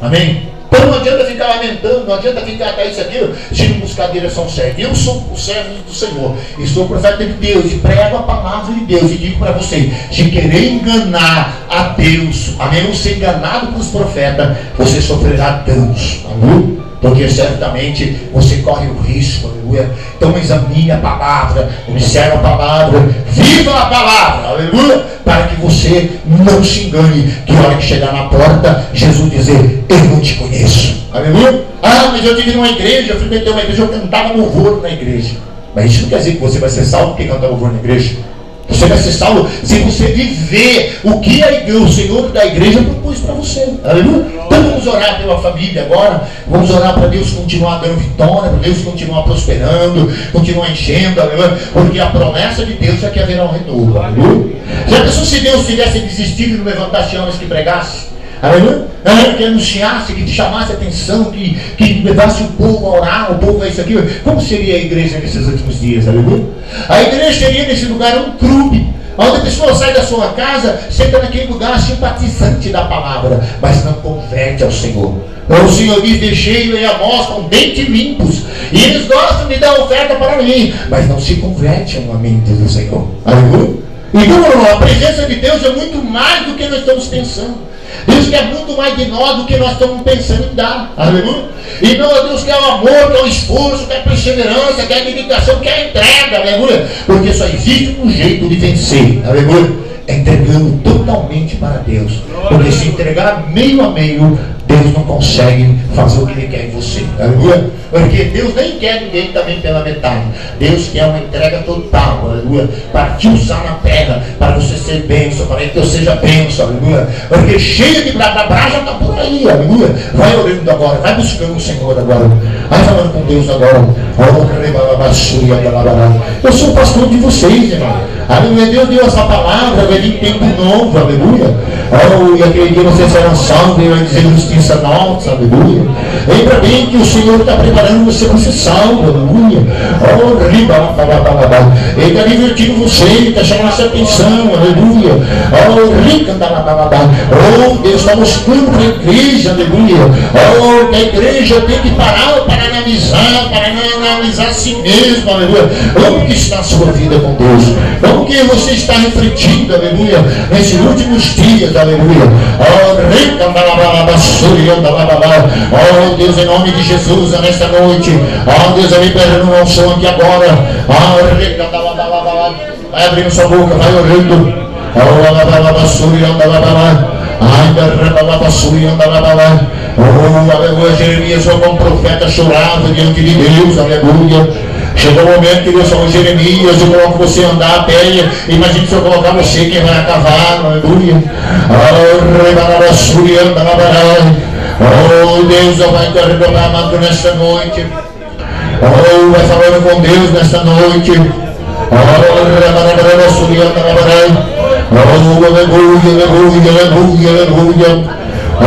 Amém. Então não adianta ficar lamentando, não adianta ficar até isso aqui, se não buscar a direção certa. Eu sou o servo do Senhor, e sou o profeta de Deus, e prego a palavra de Deus, e digo para você: se querer enganar a Deus, amém, não ser enganado pelos profetas, você sofrerá danos, amém? Porque certamente você corre o risco, aleluia. Então examine a palavra, observe a palavra, viva a palavra, aleluia, para que você não se engane, que a hora que chegar na porta, Jesus dizer: eu não te conheço, aleluia. Ah, mas eu tive numa igreja, eu frequentei uma igreja, eu cantava louvor na igreja. Mas isso não quer dizer que você vai ser salvo porque canta louvor na igreja. Você vai ser salvo se você viver o que o Senhor da igreja propôs para você. Aleluia? Então vamos orar pela família agora. Vamos orar para Deus continuar dando vitória, para Deus continuar prosperando, continuar enchendo, aleluia? Porque a promessa de Deus é que haverá um renovo. Aleluia? Já pensou se Deus tivesse desistido de não levantar homens que pregasse? Aleluia? Que anunciasse, que chamasse a atenção, que levasse o povo a orar, o povo a isso aqui. Como seria a igreja nesses últimos dias? Aleluia? A igreja seria nesse lugar um clube, onde a pessoa sai da sua casa, senta naquele lugar simpatizante da palavra, mas não converte ao Senhor. O Senhor diz: deixei-o em Amós com dentes limpos, e eles gostam de dar oferta para mim, mas não se converte ao mente do Senhor. Aleluia? Então a presença de Deus é muito mais do que nós estamos pensando. Deus quer muito mais de nós do que nós estamos pensando em dar. Aleluia? Então Deus quer o amor, quer o esforço, quer a perseverança, quer a dedicação, quer a entrega. Aleluia? Porque só existe um jeito de vencer. Aleluia? É entregando totalmente para Deus. Porque se entregar meio a meio, Deus não consegue fazer o que Ele quer em você. Aleluia? Porque Deus nem quer ninguém também pela metade. Deus quer uma entrega total, aleluia, para te usar na terra, para você ser bênção, para que eu seja bênção, aleluia. Porque cheio de blá já está por aí, aleluia. Vai orando agora, vai buscando o Senhor agora, vai falando com Deus agora. Eu sou o pastor de vocês, irmão. Aleluia. Deus deu essa palavra, vai vir tempo novo, aleluia. E aquele dia você será salvo, e vai dizer justiça nossa, aleluia. Lembra bem que o Senhor está preparando você para ser salvo, aleluia. Ele está divertindo você, ele está chamando a sua atenção, aleluia. Deus está mostrando para a igreja, aleluia. Que a igreja tem que parar para analisar a si mesmo, aleluia. Como que está a sua vida com Deus? Como que você está refletindo, aleluia, nesses últimos dias, aleluia. Oh Deus, em nome de Jesus, nesta noite, Deus, eu libero uma unção aqui agora. Vai abrindo sua boca, vai orando. Aleluia. Jeremias, como profeta, chorava diante de Deus, aleluia. Chegou o momento que Deus falou: Jeremias, eu coloco você a andar a pé. Imagine se eu colocar você, quem vai a cavalo, aleluia. Oh Deus, ó Pai, quero dobrar amado nesta noite. Oh, vai falando com Deus nesta noite. Oh, aleluia, aleluia, aleluia. Oh,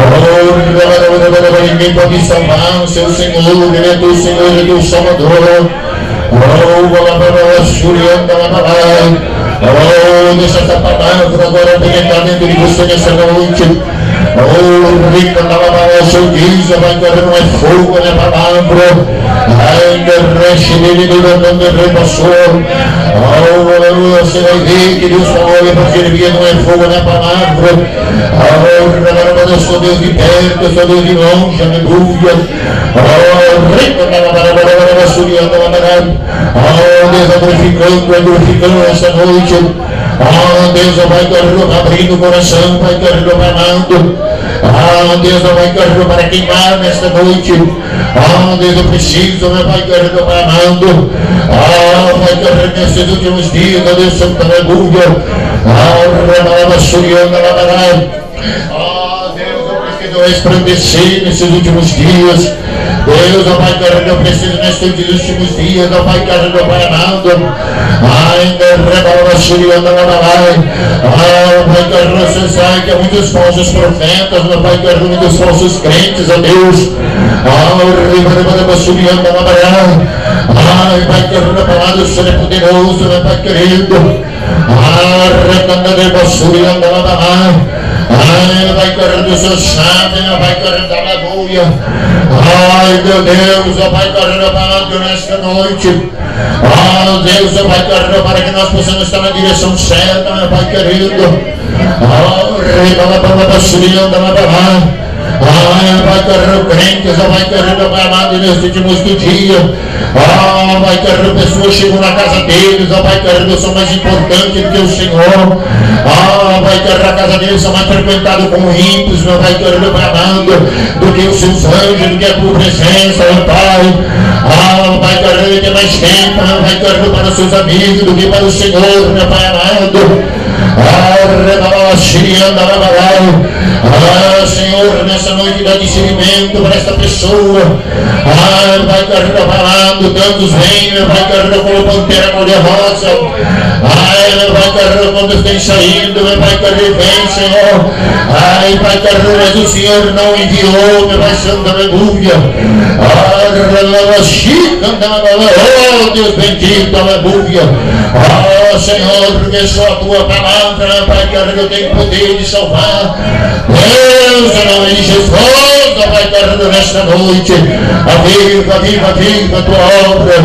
ninguém pode salvar o seu Senhor, Ele é teu Senhor, Ele é teu Salvador. Oh, deixa essa palavra agora penetrar dentro de você nessa noite. Oh, rica da palavra, o Senhor diz, vai correr, não é fogo, não é palavra. Ainda reche dele, ele repassou. Oh, aleluia, você vai ver que Deus falou, para Jeremias, não é fogo, não é palavra. Oh, eu sou Deus de perto, eu sou Deus de longe, aleluia. Oh, rica da palavra, oh, Deus é glorificando essa noite. Oh, Deus vai abrindo o coração, vai derramando. Oh, Deus vai queimar nesta noite. Oh, Deus, eu preciso, vai derramando. Oh, vai nesses últimos dias, oh Deus, Santo, aleluia. Oh, Deus, eu preciso resplandecer nesses últimos dias. Deus, ó Pai, eu preciso nestes últimos dias, ó Pai, eu Pai amado. Ainda rebala, xurianda, labalai. Ah, Pai, você sabe que há muitos falsos profetas, meu Pai, muitos falsos crentes, ó Deus. Ah, xurianda, labalai. Ai, Pai, a palavra do Senhor é poderoso, meu Pai querido. Ah, recanda, xurianda, labalai. Ai, vai correndo o seu chave, vai correndo a lagoa. Ai, meu Deus, ó Pai, correndo a palavra nesta noite. Ah, Deus, ó Pai, correndo para que nós possamos estar na direção certa, meu Pai querido. Ah, rebala para a baixurinha da lavará. Ah, vai correndo crentes, ó Pai, correndo a palavra nestes últimos dias. Ah, vai correndo pessoas chegam na casa deles, ó Pai, correndo são mais importantes do que o Senhor. Ah, vai correndo a casa deles são mais frequentados como ímpios, meu Pai, correndo bramando do que os seus anjos, do que a tua presença, meu Pai. Ah, vai correndo tem mais tempo, vai correndo para os seus amigos do que para o Senhor, meu Pai amado. Ah, Senhor, nessa noite dá discernimento para esta pessoa. Ah, vai carregar falando, tantos vêm, vai carregar como pantera cor-de-rosa. Ai, vai carregar quando tem saído, vai carregar vem, Senhor. Ai, vai carregar, mas o Senhor não enviou, meu Pai Santo, aleluia. Oh, Deus bendito, aleluia. Oh, Senhor, porque só a tua palavra, Pai, que eu tenho poder de salvar. Deus, em nome de Jesus, Pai, que nesta noite, aviva, aviva, aviva a tua obra.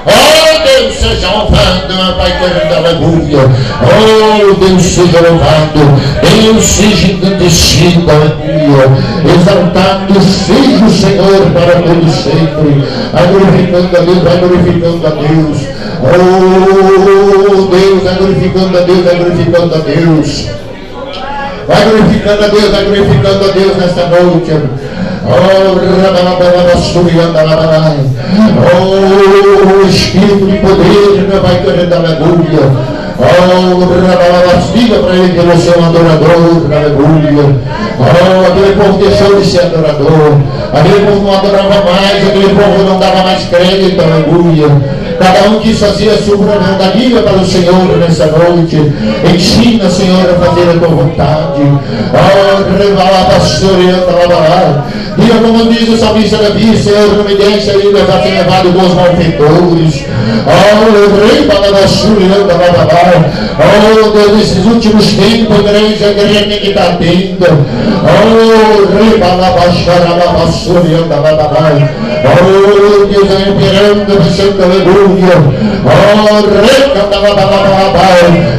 Oh, Deus, seja louvado, Pai, que aleluia. Oh, Deus, seja louvado. Deus, seja engrandecido, aleluia. Exaltado seja o Senhor para todo sempre. Vai glorificando a Deus, vai glorificando a Deus. Oh, Deus, vai glorificando a Deus, vai glorificando a Deus. Vai glorificando a Deus, vai glorificando a Deus nesta noite. Oh, Espírito de poder, meu Pai querido, aleluia. Oh, diga para ele que você é um adorador, aleluia. Oh, aquele povo deixou de ser adorador. Aquele povo não adorava mais, aquele povo não dava mais crédito, aleluia. Cada um quis fazer a sua propaganda. Diga para o Senhor nessa noite. Ensina, Senhor, a fazer a tua vontade. Oh, revala, pastor, e anda. Diga como diz o salmista Davi, Senhor, não me deixe ainda para ser levado dos malfeitores. Oh, rei para a basura, e anda lá. Oh, Deus, nesses últimos tempos, a igreja tem que estar atenta. Oh, rei para a basura, e anda lá. Oh, Deus, imperando, Santo, aleluia.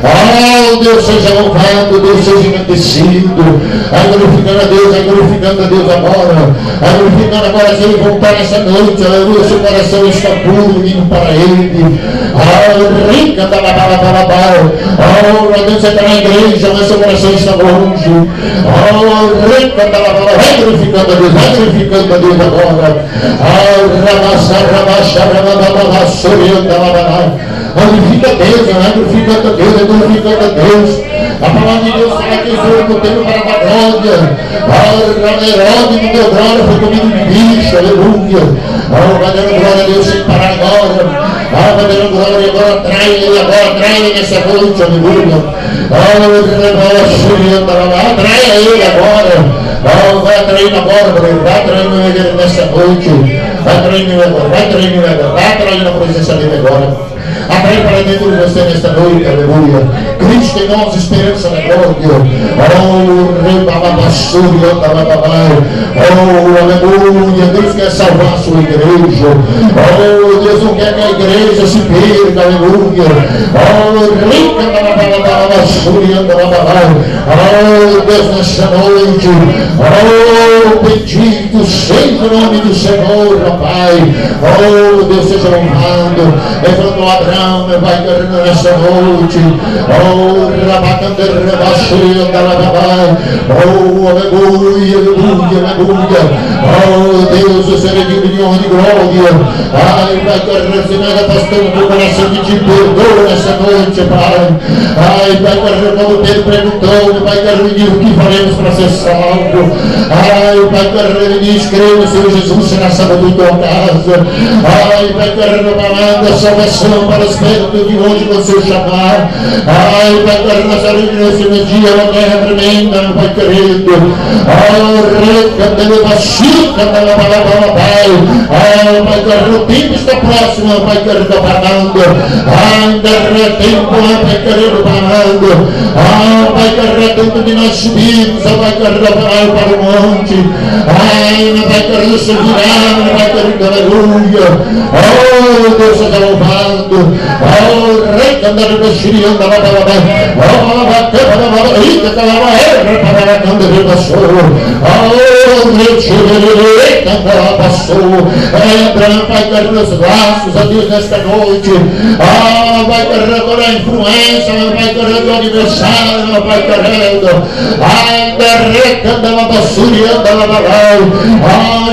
Oh, Deus seja louvado, Deus seja engrandecido. Vai glorificando a Deus, vai glorificando a Deus agora. Vai glorificando agora, se ele voltar nessa noite, aleluia, seu coração está puro, vindo para ele. Oh, rica da babá. Oh, Deus, você está na igreja, mas seu coração está longe. Oh, rica da babá, vai glorificando a Deus, vai glorificando a Deus agora. Oh, rabaixa, rabaixa, rabaixa. glorifica Deus, é glorificando a Deus, é glorificando a Deus. A palavra de Deus fala que foi no tempo para a glória. Herodes não deu glória, foi comido de bicho, aleluia. Vai dando glória a Deus sem parar agora. Vai dando glória agora, trai ele nessa noite, aleluia. Atrai ele agora. Vai atraindo agora, vai atraindo ele nessa noite. Vai atraindo ele agora, vai atraindo a presença dele agora. Atrai para dentro de você nesta noite, aleluia. Cristo em nós, esperança da glória. Aleluia. Deus quer salvar a sua igreja. Deus não quer que a igreja se perca, aleluia. Deus nesta noite. Bendito seja o nome do Senhor, Pai. Deus seja louvado. Levando Abraão, meu Pai, nessa noite. Aleluia, aleluia. Deus, o Senhor é digno de glória. Ai, Pai, que nós apostamos no coração de te perdoa nessa noite, Pai. Ai, Pai, quando Pedro perguntou, meu Pai, o que faremos para ser salvo? Ai, Pai, ele diz, creio no Senhor Jesus, será salvo em tua casa. Ai, Pai, a salvação para os perto de hoje com o seu chamar. Ai, Pai, nessa nesse dia, uma guerra tremenda, meu Pai querido. Ai, Pai querido, o tempo está próximo, Pai querido, parando. Ainda é tempo, Pai querido, parando. Pai querido, é tempo de nós subirmos, Pai querido, para o monte. Ai, Pai querido, se virar, Pai querido, aleluia. Deus seja louvado. Pai querido, nos braços a Deus nesta noite. Pai querido, agora a influência, Pai querido, do aniversário, Pai querido.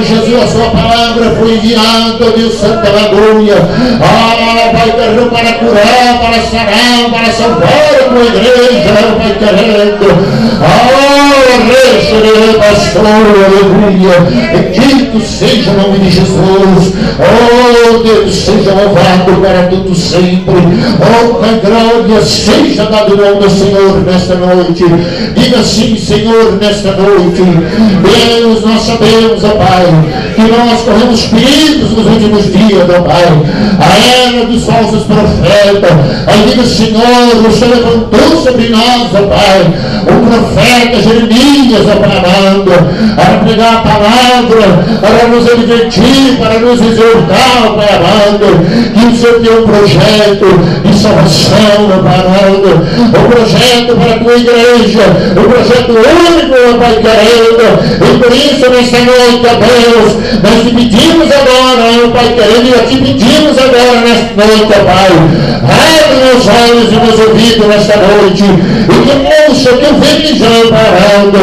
Jesus, a sua palavra foi enviada, Deus Santo, aleluia. Pai querido, para curar, para sarar, para salvar a tua igreja, Pai querido. Aleluia. Bendito seja o nome de Jesus. Deus, seja louvado para tudo sempre. Pai, glória seja dado o nome do Senhor nesta noite. Diga sim, Senhor, nesta noite. Deus, nós sabemos, ó Pai, que nós corremos perigos nos últimos dias, ó Pai. A era dos falsos profetas. Aí diga, Senhor, o Senhor levantou sobre nós, ó Pai, o profeta Jeremias, ó Pai amado, para pregar a palavra, para nos advertir, para nos exortar, ó Pai amado, que o Senhor tem um projeto de salvação, ó Pai amado, um projeto para a tua igreja, um projeto único, ó Pai querido. E por isso, nesta noite, ó Deus, nós te pedimos agora, ó Pai querido, e te pedimos agora nesta noite, ó Pai, abre meus olhos e meus ouvidos nesta noite, e que ouça o teu vermijão parando.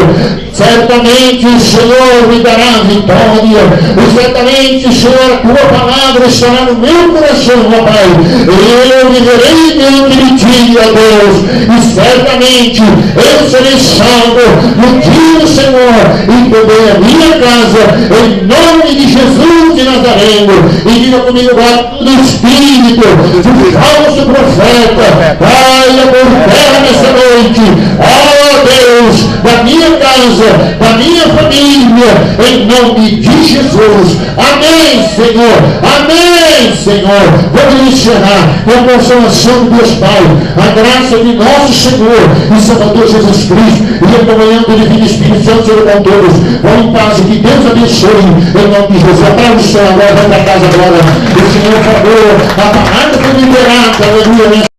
Certamente o Senhor me dará a vitória, e certamente, Senhor, a tua palavra estará no meu coração, ó Pai. Eu viverei diante de ti, ó Deus, e certamente eu serei salvo no dia do Senhor, e também a minha casa, em nome de Jesus de Nazareno. E diga comigo agora, do Espírito, do falso profeta, caia por terra nessa noite. Ó Deus, da minha casa, da minha família, em nome de Jesus. Amém, Senhor. Amém, Senhor. Vamos encerrar com a consolação de Deus Pai, a graça de nosso Senhor e Salvador Jesus Cristo, e a comunhão do Divino Espírito Santo seja com todos. Vão em paz, que Deus abençoe, em nome de Jesus. Aplaude o Senhor agora, vai para casa agora. O Senhor falou, a palavra foi liberada, aleluia.